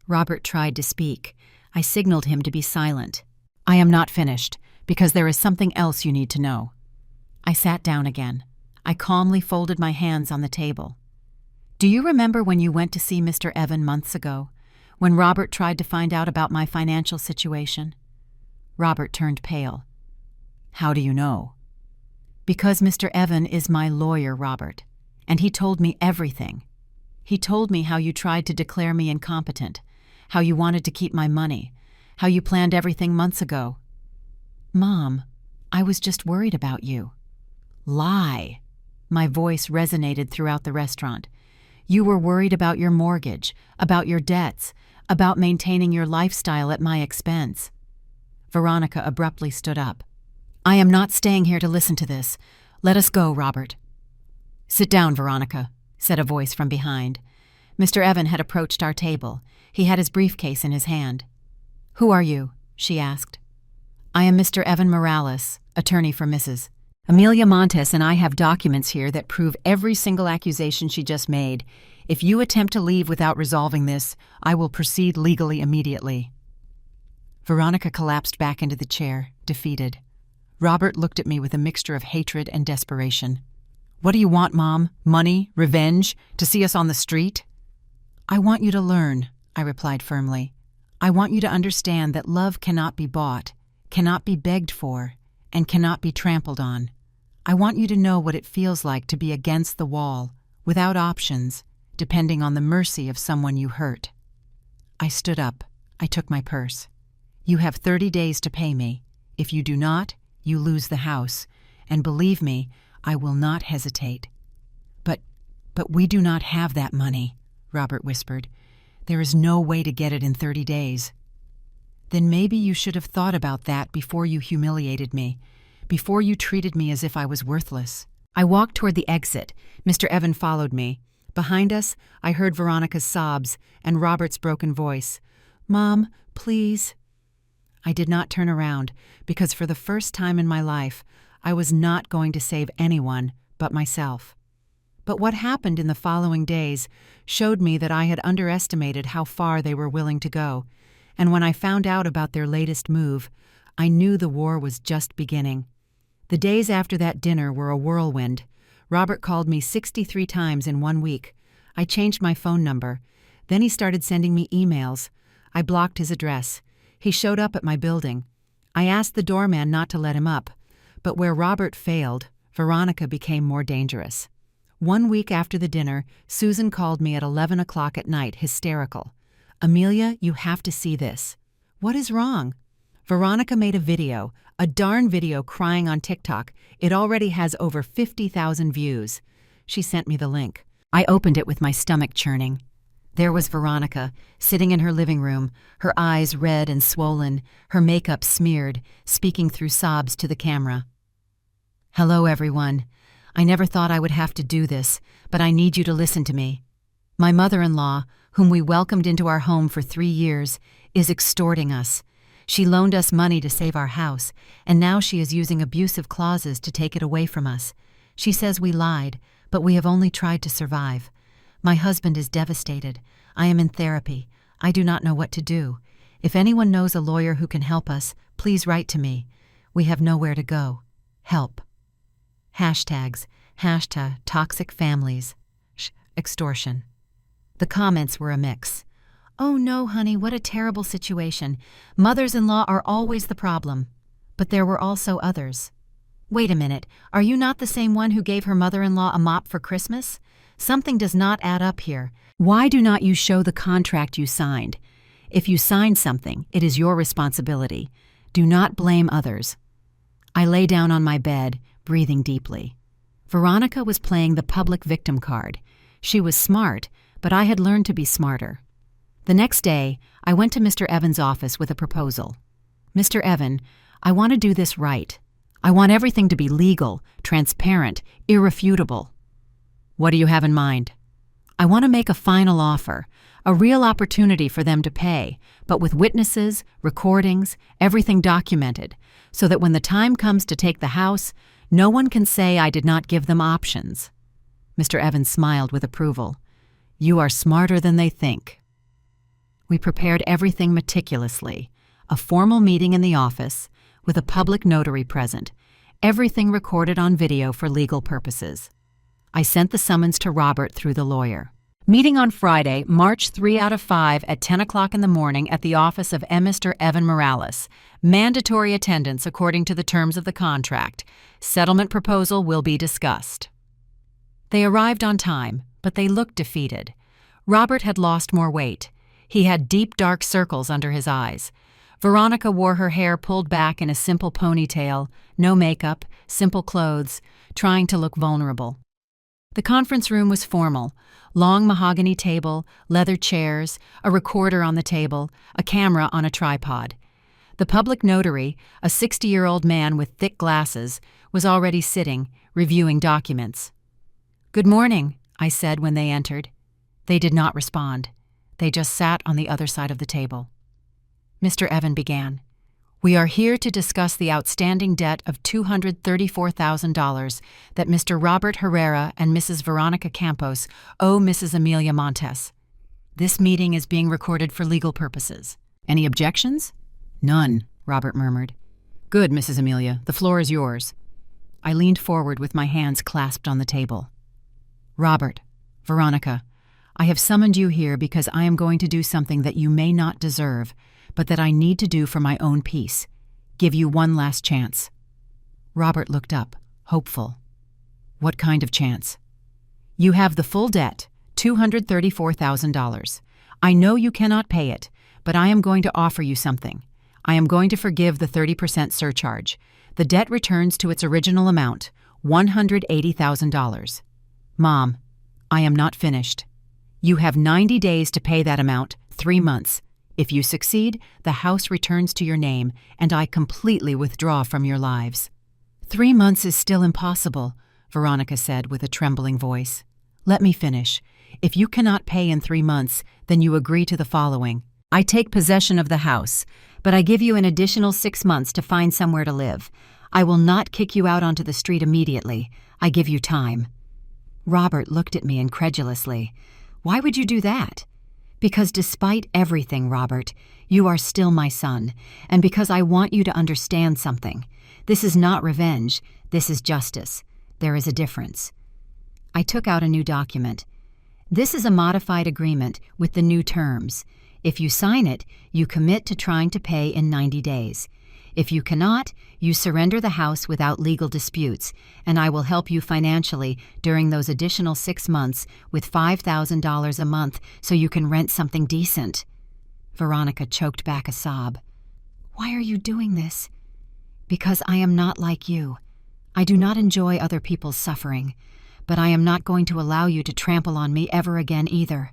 Robert tried to speak. I signaled him to be silent. I am not finished, because there is something else you need to know. I sat down again. I calmly folded my hands on the table. Do you remember when you went to see Mr. Evan months ago, when Robert tried to find out about my financial situation? Robert turned pale. How do you know? Because Mr. Evan is my lawyer, Robert, and he told me everything. He told me how you tried to declare me incompetent, how you wanted to keep my money, how you planned everything months ago. Mom, I was just worried about you. Lie. My voice resonated throughout the restaurant. You were worried about your mortgage, about your debts, about maintaining your lifestyle at my expense. Veronica abruptly stood up. I am not staying here to listen to this. Let us go, Robert. Sit down, Veronica, said a voice from behind. Mr. Evan had approached our table. He had his briefcase in his hand. Who are you? She asked. I am Mr. Evan Morales, attorney for Mrs. Amelia Montes, and I have documents here that prove every single accusation she just made. If you attempt to leave without resolving this, I will proceed legally immediately. Veronica collapsed back into the chair, defeated. Robert looked at me with a mixture of hatred and desperation. What do you want, Mom? Money? Revenge? To see us on the street? I want you to learn, I replied firmly. I want you to understand that love cannot be bought, cannot be begged for, and cannot be trampled on. I want you to know what it feels like to be against the wall, without options, depending on the mercy of someone you hurt. I stood up. I took my purse. You have 30 days to pay me. If you do not, you lose the house, and believe me, I will not hesitate. But we do not have that money, Robert whispered. There is no way to get it in 30 days. Then maybe you should have thought about that before you humiliated me, before you treated me as if I was worthless. I walked toward the exit. Mr. Evan followed me. Behind us, I heard Veronica's sobs and Robert's broken voice. Mom, please. I did not turn around, because for the first time in my life, I was not going to save anyone but myself. But what happened in the following days showed me that I had underestimated how far they were willing to go, and when I found out about their latest move, I knew the war was just beginning. The days after that dinner were a whirlwind. Robert called me 63 times in 1 week. I changed my phone number. Then he started sending me emails. I blocked his address. He showed up at my building. I asked the doorman not to let him up, but where Robert failed, Veronica became more dangerous. 1 week after the dinner, Susan called me at 11 o'clock at night, hysterical. Amelia, you have to see this. What is wrong? Veronica made a video, a darn video crying on TikTok. It already has over 50,000 views. She sent me the link. I opened it with my stomach churning. There was Veronica, sitting in her living room, her eyes red and swollen, her makeup smeared, speaking through sobs to the camera. Hello, everyone. I never thought I would have to do this, but I need you to listen to me. My mother-in-law, whom we welcomed into our home for 3 years, is extorting us. She loaned us money to save our house, and now she is using abusive clauses to take it away from us. She says we lied, but we have only tried to survive. My husband is devastated. I am in therapy. I do not know what to do. If anyone knows a lawyer who can help us, please write to me. We have nowhere to go. Help. Hashtags, #toxic families, extortion. The comments were a mix. Oh no, honey, what a terrible situation. Mothers-in-law are always the problem. But there were also others. Wait a minute, are you not the same one who gave her mother-in-law a mop for Christmas? Something does not add up here. Why do not you show the contract you signed? If you signed something, it is your responsibility. Do not blame others. I lay down on my bed, breathing deeply. Veronica was playing the public victim card. She was smart, but I had learned to be smarter. The next day, I went to Mr. Evan's office with a proposal. Mr. Evan, I want to do this right. I want everything to be legal, transparent, irrefutable. What do you have in mind? I want to make a final offer, a real opportunity for them to pay, but with witnesses, recordings, everything documented, so that when the time comes to take the house, no one can say I did not give them options. Mr. Evans smiled with approval. You are smarter than they think. We prepared everything meticulously. A formal meeting in the office, with a public notary present, everything recorded on video for legal purposes. I sent the summons to Robert through the lawyer. Meeting on Friday, March 3 out of 5 at 10 o'clock in the morning at the office of Mr. Evan Morales. Mandatory attendance according to the terms of the contract. Settlement proposal will be discussed. They arrived on time, but they looked defeated. Robert had lost more weight. He had deep dark circles under his eyes. Veronica wore her hair pulled back in a simple ponytail, no makeup, simple clothes, trying to look vulnerable. The conference room was formal. Long mahogany table, leather chairs, a recorder on the table, a camera on a tripod. The public notary, a 60-year-old man with thick glasses, was already sitting, reviewing documents. Good morning, I said when they entered. They did not respond. They just sat on the other side of the table. Mr. Evan began. We are here to discuss the outstanding debt of $234,000 that Mr. Robert Herrera and Mrs. Veronica Campos owe Mrs. Amelia Montes. This meeting is being recorded for legal purposes. Any objections? None, Robert murmured. Good, Mrs. Amelia. The floor is yours. I leaned forward with my hands clasped on the table. Robert, Veronica, I have summoned you here because I am going to do something that you may not deserve, but that I need to do for my own peace. Give you one last chance. Robert looked up, hopeful. What kind of chance? You have the full debt, $234,000. I know you cannot pay it, but I am going to offer you something. I am going to forgive the 30% surcharge. The debt returns to its original amount, $180,000. Mom, I am not finished. You have 90 days to pay that amount, 3 months. If you succeed, the house returns to your name, and I completely withdraw from your lives. 3 months is still impossible, Veronica said with a trembling voice. Let me finish. If you cannot pay in 3 months, then you agree to the following. I take possession of the house, but I give you an additional 6 months to find somewhere to live. I will not kick you out onto the street immediately. I give you time. Robert looked at me incredulously. Why would you do that? Because despite everything, Robert, you are still my son, and because I want you to understand something. This is not revenge. This is justice. There is a difference. I took out a new document. This is a modified agreement with the new terms. If you sign it, you commit to trying to pay in 90 days. If you cannot, you surrender the house without legal disputes, and I will help you financially during those additional 6 months with $5,000 a month so you can rent something decent. Veronica choked back a sob. Why are you doing this? Because I am not like you. I do not enjoy other people's suffering, but I am not going to allow you to trample on me ever again either.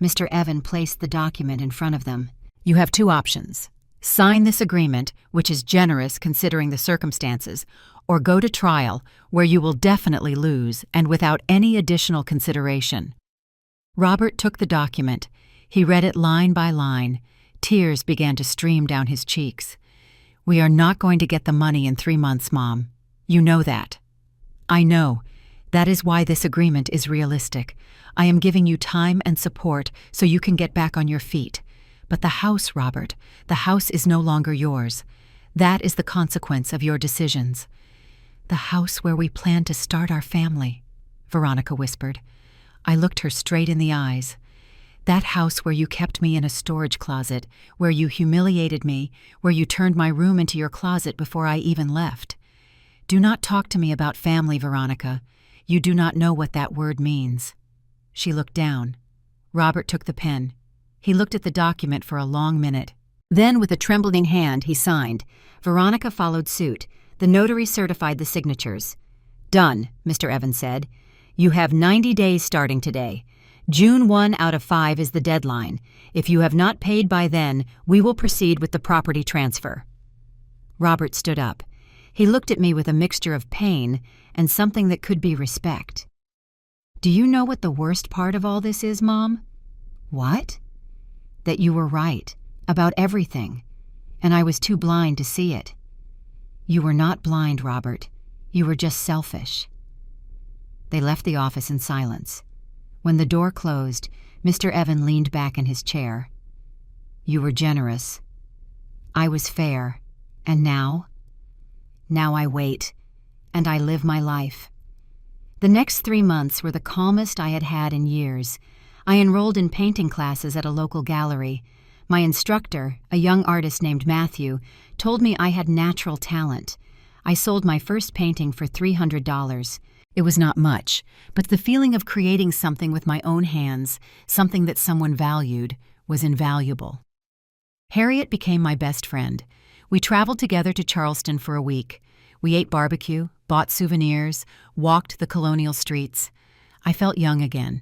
Mr. Evan placed the document in front of them. You have 2 options. Sign this agreement, which is generous considering the circumstances, or go to trial, where you will definitely lose and without any additional consideration. Robert took the document. He read it line by line. Tears began to stream down his cheeks. We are not going to get the money in 3 months, Mom. You know that. I know. That is why this agreement is realistic. I am giving you time and support so you can get back on your feet. But the house, Robert, the house is no longer yours. That is the consequence of your decisions. The house where we plan to start our family, Veronica whispered. I looked her straight in the eyes. That house where you kept me in a storage closet, where you humiliated me, where you turned my room into your closet before I even left. Do not talk to me about family, Veronica. You do not know what that word means. She looked down. Robert took the pen. He looked at the document for a long minute. Then, with a trembling hand, he signed. Veronica followed suit. The notary certified the signatures. Done, Mr. Evans said. You have 90 days starting today. June 1 out of 5 is the deadline. If you have not paid by then, we will proceed with the property transfer. Robert stood up. He looked at me with a mixture of pain and something that could be respect. Do you know what the worst part of all this is, Mom? What? That you were right about everything, and I was too blind to see it. You were not blind, Robert. You were just selfish. They left the office in silence. When the door closed, Mr. Evan leaned back in his chair. You were generous. I was fair. And now? Now I wait, and I live my life. The next 3 months were the calmest I had had in years. I enrolled in painting classes at a local gallery. My instructor, a young artist named Matthew, told me I had natural talent. I sold my first painting for $300. It was not much, but the feeling of creating something with my own hands, something that someone valued, was invaluable. Harriet became my best friend. We traveled together to Charleston for a week. We ate barbecue, bought souvenirs, walked the colonial streets. I felt young again.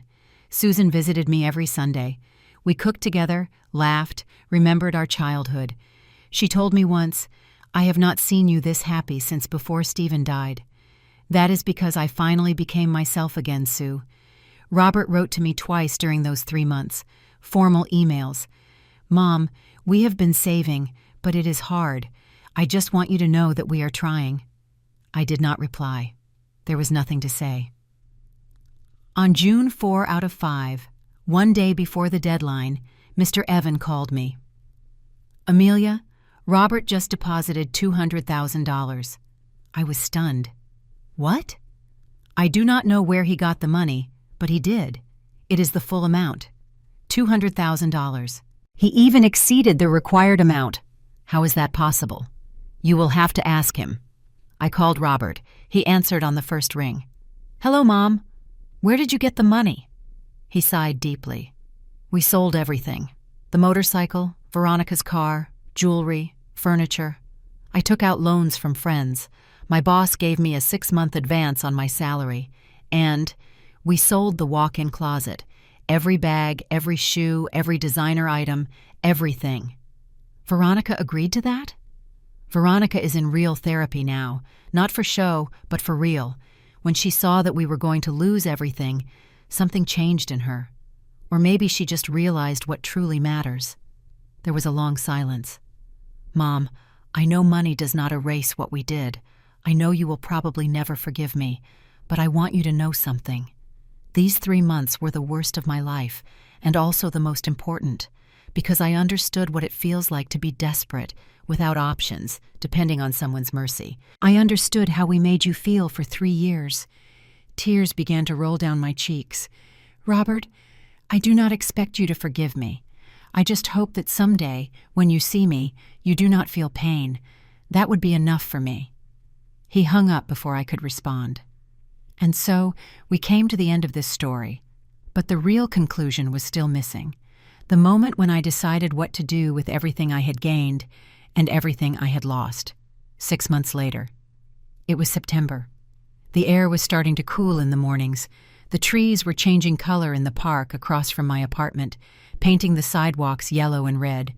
Susan visited me every Sunday. We cooked together, laughed, remembered our childhood. She told me once, I have not seen you this happy since before Stephen died. That is because I finally became myself again, Sue. Robert wrote to me twice during those 3 months, formal emails. Mom, we have been saving, but it is hard. I just want you to know that we are trying. I did not reply. There was nothing to say. On June 4 out of 5, one day before the deadline, Mr. Evan called me. Amelia, Robert just deposited $200,000. I was stunned. What? I do not know where he got the money, but he did. It is the full amount. $200,000. He even exceeded the required amount. How is that possible? You will have to ask him. I called Robert. He answered on the first ring. Hello, Mom. Where did you get the money? He sighed deeply. We sold everything. The motorcycle, Veronica's car, jewelry, furniture. I took out loans from friends. My boss gave me a 6-month advance on my salary. And we sold the walk-in closet. Every bag, every shoe, every designer item, everything. Veronica agreed to that? Veronica is in real therapy now, not for show, but for real. When she saw that we were going to lose everything, something changed in her. Or maybe she just realized what truly matters. There was a long silence. Mom, I know money does not erase what we did. I know you will probably never forgive me, but I want you to know something. These 3 months were the worst of my life, and also the most important, because I understood what it feels like to be desperate, without options, depending on someone's mercy. I understood how we made you feel for 3 years. Tears began to roll down my cheeks. Robert, I do not expect you to forgive me. I just hope that someday, when you see me, you do not feel pain. That would be enough for me. He hung up before I could respond. And so, we came to the end of this story. But the real conclusion was still missing. The moment when I decided what to do with everything I had gained and everything I had lost. 6 months later. It was September. The air was starting to cool in the mornings. The trees were changing color in the park across from my apartment, painting the sidewalks yellow and red.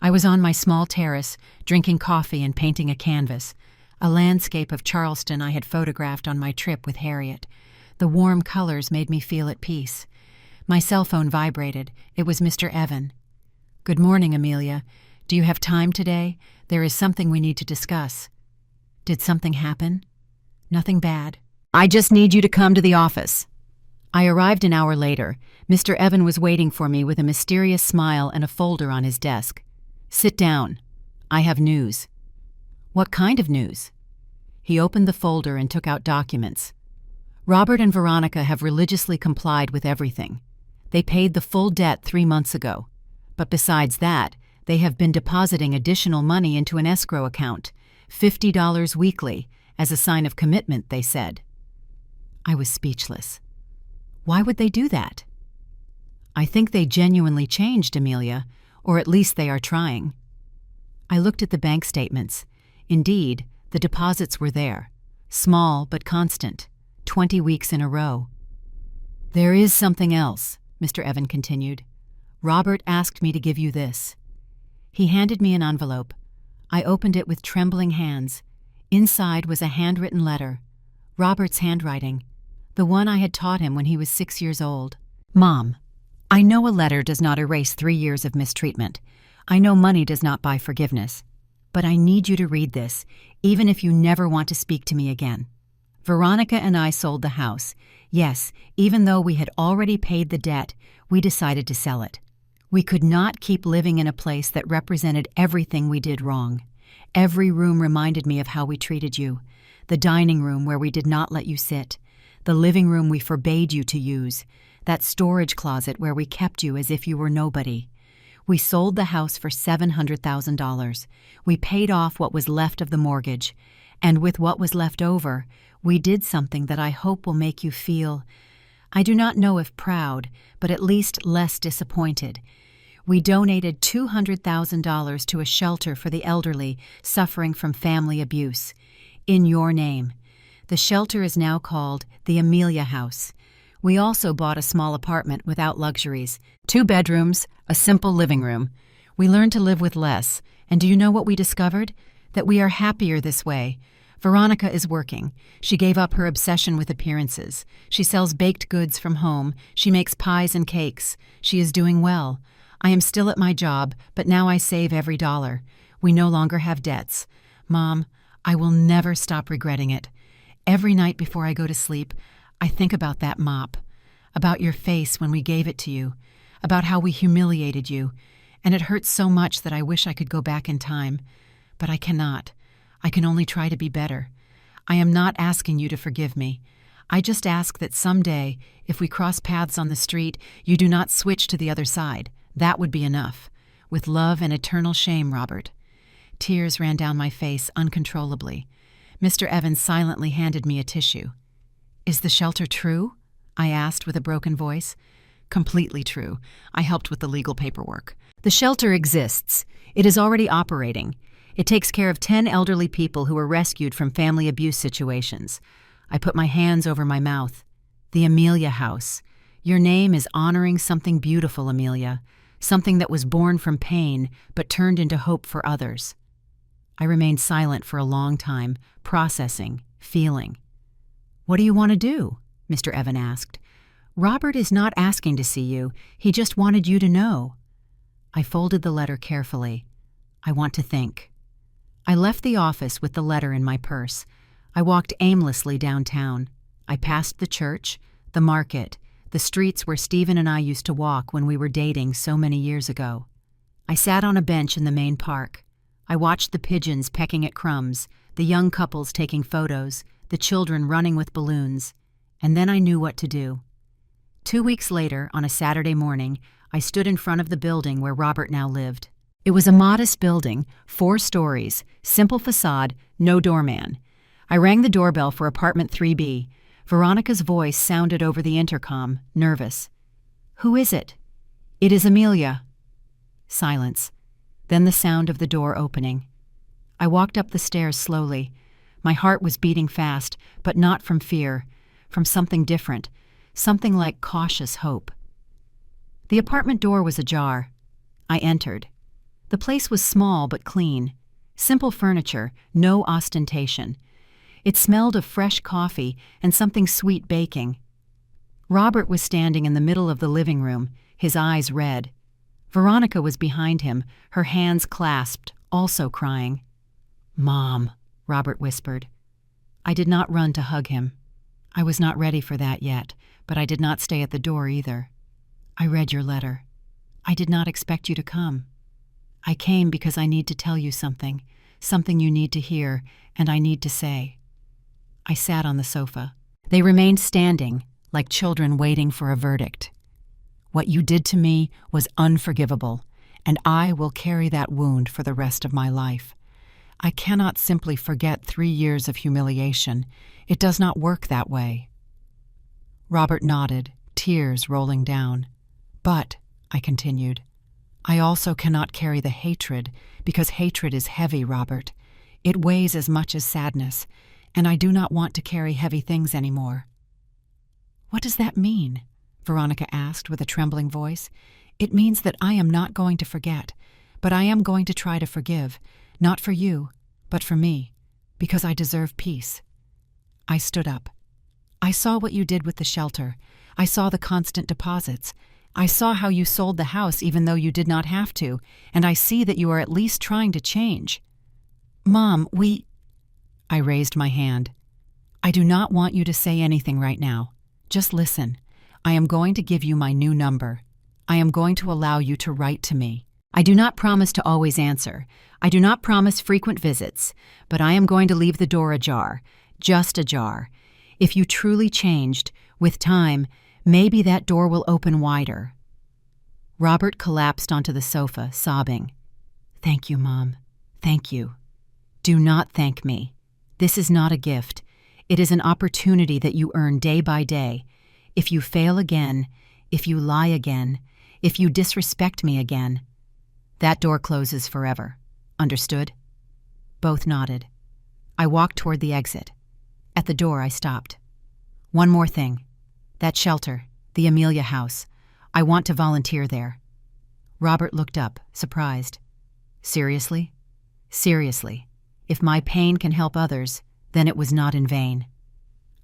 I was on my small terrace, drinking coffee and painting a canvas, a landscape of Charleston I had photographed on my trip with Harriet. The warm colors made me feel at peace. My cell phone vibrated. It was Mr. Evan. Good morning, Amelia. Do you have time today? There is something we need to discuss. Did something happen? Nothing bad. I just need you to come to the office. I arrived an hour later. Mr. Evan was waiting for me with a mysterious smile and a folder on his desk. Sit down. I have news. What kind of news? He opened the folder and took out documents. Robert and Veronica have religiously complied with everything. They paid the full debt 3 months ago. But besides that, they have been depositing additional money into an escrow account, $50 weekly, as a sign of commitment, they said. I was speechless. Why would they do that? I think they genuinely changed, Amelia, or at least they are trying. I looked at the bank statements. Indeed, the deposits were there, small but constant, 20 weeks in a row. There is something else, Mr. Evan continued. Robert asked me to give you this. He handed me an envelope. I opened it with trembling hands. Inside was a handwritten letter, Robert's handwriting, the one I had taught him when he was 6 years old. Mom, I know a letter does not erase 3 years of mistreatment. I know money does not buy forgiveness. But I need you to read this, even if you never want to speak to me again. Veronica and I sold the house. Yes, even though we had already paid the debt, we decided to sell it. We could not keep living in a place that represented everything we did wrong. Every room reminded me of how we treated you. The dining room where we did not let you sit. The living room we forbade you to use. That storage closet where we kept you as if you were nobody. We sold the house for $700,000. We paid off what was left of the mortgage. And with what was left over, we did something that I hope will make you feel, I do not know if proud, but at least less disappointed. We donated $200,000 to a shelter for the elderly suffering from family abuse. In your name. The shelter is now called the Amelia House. We also bought a small apartment without luxuries, 2 bedrooms, a simple living room. We learned to live with less, and do you know what we discovered? That we are happier this way. Veronica is working. She gave up her obsession with appearances. She sells baked goods from home. She makes pies and cakes. She is doing well. I am still at my job, but now I save every dollar. We no longer have debts. Mom, I will never stop regretting it. Every night before I go to sleep, I think about that mop, about your face when we gave it to you, about how we humiliated you, and it hurts so much that I wish I could go back in time. But I cannot. I can only try to be better. I am not asking you to forgive me. I just ask that someday, if we cross paths on the street, you do not switch to the other side. That would be enough. With love and eternal shame, Robert." Tears ran down my face uncontrollably. Mr. Evans silently handed me a tissue. "Is the shelter true?" I asked with a broken voice. "Completely true. I helped with the legal paperwork. The shelter exists. It is already operating. It takes care of 10 elderly people who were rescued from family abuse situations." I put my hands over my mouth. "The Amelia House. Your name is honoring something beautiful, Amelia. Something that was born from pain, but turned into hope for others." I remained silent for a long time, processing, feeling. "What do you want to do?" Mr. Evan asked. "Robert is not asking to see you. He just wanted you to know." I folded the letter carefully. "I want to think." I left the office with the letter in my purse. I walked aimlessly downtown. I passed the church, the market, the streets where Stephen and I used to walk when we were dating so many years ago. I sat on a bench in the main park. I watched the pigeons pecking at crumbs, the young couples taking photos, the children running with balloons, and then I knew what to do. 2 weeks later, on a Saturday morning, I stood in front of the building where Robert now lived. It was a modest building, 4 stories, simple facade, no doorman. I rang the doorbell for apartment 3B. Veronica's voice sounded over the intercom, nervous. "Who is it?" "It is Amelia." Silence. Then the sound of the door opening. I walked up the stairs slowly. My heart was beating fast, but not from fear, from something different, something like cautious hope. The apartment door was ajar. I entered. The place was small but clean. Simple furniture, no ostentation. It smelled of fresh coffee and something sweet baking. Robert was standing in the middle of the living room, his eyes red. Veronica was behind him, her hands clasped, also crying. "Mom," Robert whispered. I did not run to hug him. I was not ready for that yet, but I did not stay at the door either. "I read your letter. I did not expect you to come. I came because I need to tell you something you need to hear, and I need to say." I sat on the sofa. They remained standing, like children waiting for a verdict. "What you did to me was unforgivable, and I will carry that wound for the rest of my life. I cannot simply forget 3 years of humiliation. It does not work that way." Robert nodded, tears rolling down. "But," I continued, "I also cannot carry the hatred, because hatred is heavy, Robert. It weighs as much as sadness, and I do not want to carry heavy things anymore." "What does that mean?" Veronica asked with a trembling voice. "It means that I am not going to forget, but I am going to try to forgive, not for you, but for me, because I deserve peace." I stood up. "I saw what you did with the shelter. I saw the constant deposits. I saw how you sold the house even though you did not have to, and I see that you are at least trying to change." "Mom, I raised my hand. "I do not want you to say anything right now. Just listen. I am going to give you my new number. I am going to allow you to write to me. I do not promise to always answer. I do not promise frequent visits, but I am going to leave the door ajar, just ajar. If you truly changed, with time, maybe that door will open wider." Robert collapsed onto the sofa, sobbing. "Thank you, Mom. Thank you. Do not thank me. This is not a gift. It is an opportunity that you earn day by day. If you fail again, if you lie again, if you disrespect me again, that door closes forever. Understood?" Both nodded. I walked toward the exit. At the door, I stopped. "One more thing. That shelter, the Amelia House. I want to volunteer there." Robert looked up, surprised. "Seriously?" "Seriously. If my pain can help others, then it was not in vain."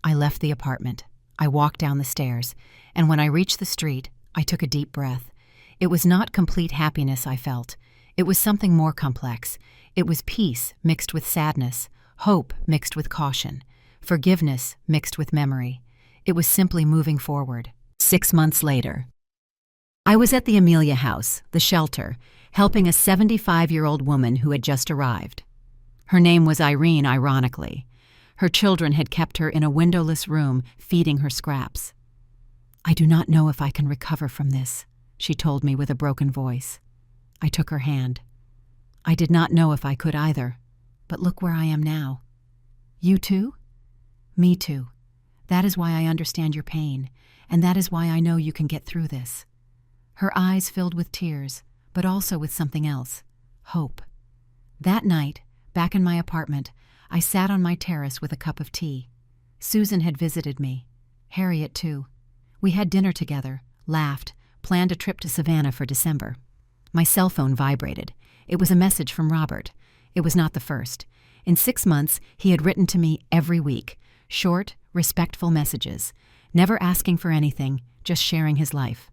I left the apartment. I walked down the stairs, and when I reached the street, I took a deep breath. It was not complete happiness I felt. It was something more complex. It was peace mixed with sadness, hope mixed with caution, forgiveness mixed with memory. It was simply moving forward. 6 months later. I was at the Amelia House, the shelter, helping a 75-year-old woman who had just arrived. Her name was Irene, ironically. Her children had kept her in a windowless room, feeding her scraps. "I do not know if I can recover from this," she told me with a broken voice. I took her hand. "I did not know if I could either, but look where I am now." "You too?" "Me too. That is why I understand your pain, and that is why I know you can get through this." Her eyes filled with tears, but also with something else: hope. That night, back in my apartment, I sat on my terrace with a cup of tea. Susan had visited me. Harriet, too. We had dinner together, laughed, planned a trip to Savannah for December. My cell phone vibrated. It was a message from Robert. It was not the first. In 6 months, he had written to me every week. Short, respectful messages. Never asking for anything, just sharing his life.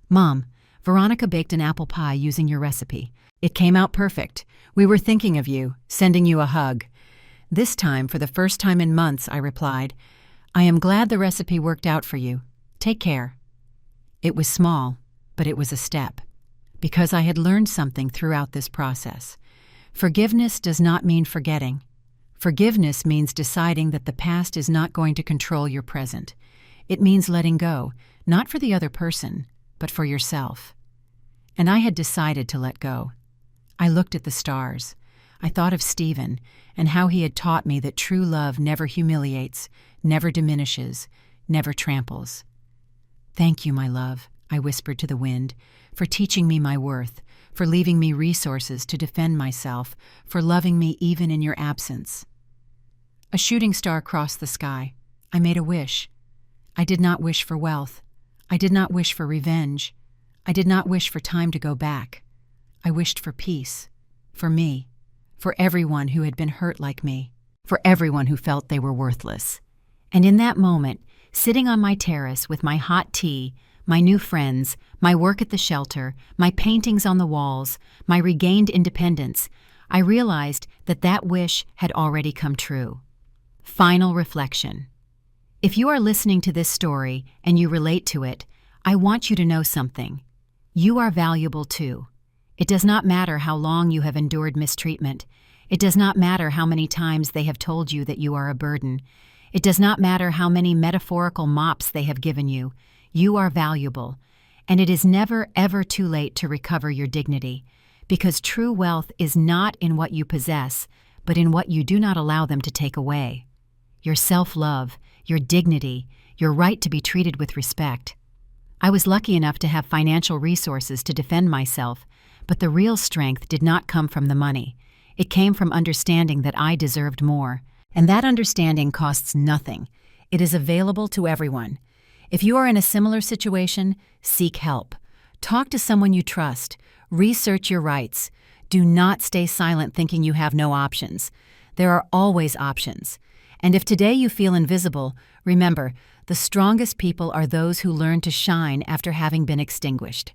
"Mom, Veronica baked an apple pie using your recipe. It came out perfect. We were thinking of you, sending you a hug." This time, for the first time in months, I replied, "I am glad the recipe worked out for you. Take care." It was small, but it was a step, because I had learned something throughout this process. Forgiveness does not mean forgetting. Forgiveness means deciding that the past is not going to control your present. It means letting go, not for the other person, but for yourself. And I had decided to let go. I looked at the stars. I thought of Stephen and how he had taught me that true love never humiliates, never diminishes, never tramples. "Thank you, my love," I whispered to the wind, "for teaching me my worth, for leaving me resources to defend myself, for loving me even in your absence." A shooting star crossed the sky. I made a wish. I did not wish for wealth. I did not wish for revenge. I did not wish for time to go back. I wished for peace, for me, for everyone who had been hurt like me, for everyone who felt they were worthless. And in that moment, sitting on my terrace with my hot tea, my new friends, my work at the shelter, my paintings on the walls, my regained independence, I realized that that wish had already come true. Final reflection. If you are listening to this story and you relate to it, I want you to know something. You are valuable too. It does not matter how long you have endured mistreatment. It does not matter how many times they have told you that you are a burden. It does not matter how many metaphorical mops they have given you. You are valuable, and it is never, ever too late to recover your dignity, because true wealth is not in what you possess, but in what you do not allow them to take away. Your self-love, your dignity, your right to be treated with respect. I was lucky enough to have financial resources to defend myself, but the real strength did not come from the money. It came from understanding that I deserved more, and that understanding costs nothing. It is available to everyone. If you are in a similar situation, seek help. Talk to someone you trust. Research your rights. Do not stay silent thinking you have no options. There are always options. And if today you feel invisible, remember, the strongest people are those who learn to shine after having been extinguished.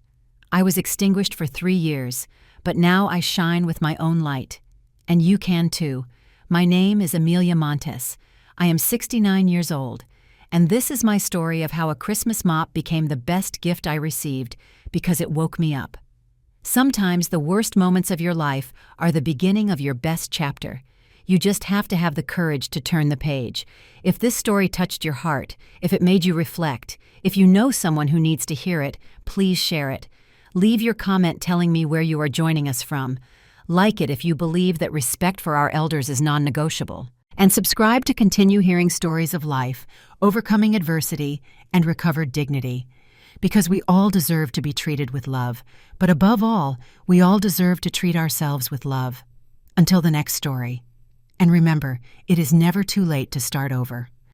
I was extinguished for 3 years, but now I shine with my own light. And you can too. My name is Amelia Montes. I am 69 years old, and this is my story of how a Christmas mop became the best gift I received because it woke me up. Sometimes the worst moments of your life are the beginning of your best chapter. You just have to have the courage to turn the page. If this story touched your heart, if it made you reflect, if you know someone who needs to hear it, please share it. Leave your comment telling me where you are joining us from. Like it if you believe that respect for our elders is non-negotiable. And subscribe to continue hearing stories of life, overcoming adversity, and recovered dignity. Because we all deserve to be treated with love, but above all, we all deserve to treat ourselves with love. Until the next story. And remember, it is never too late to start over.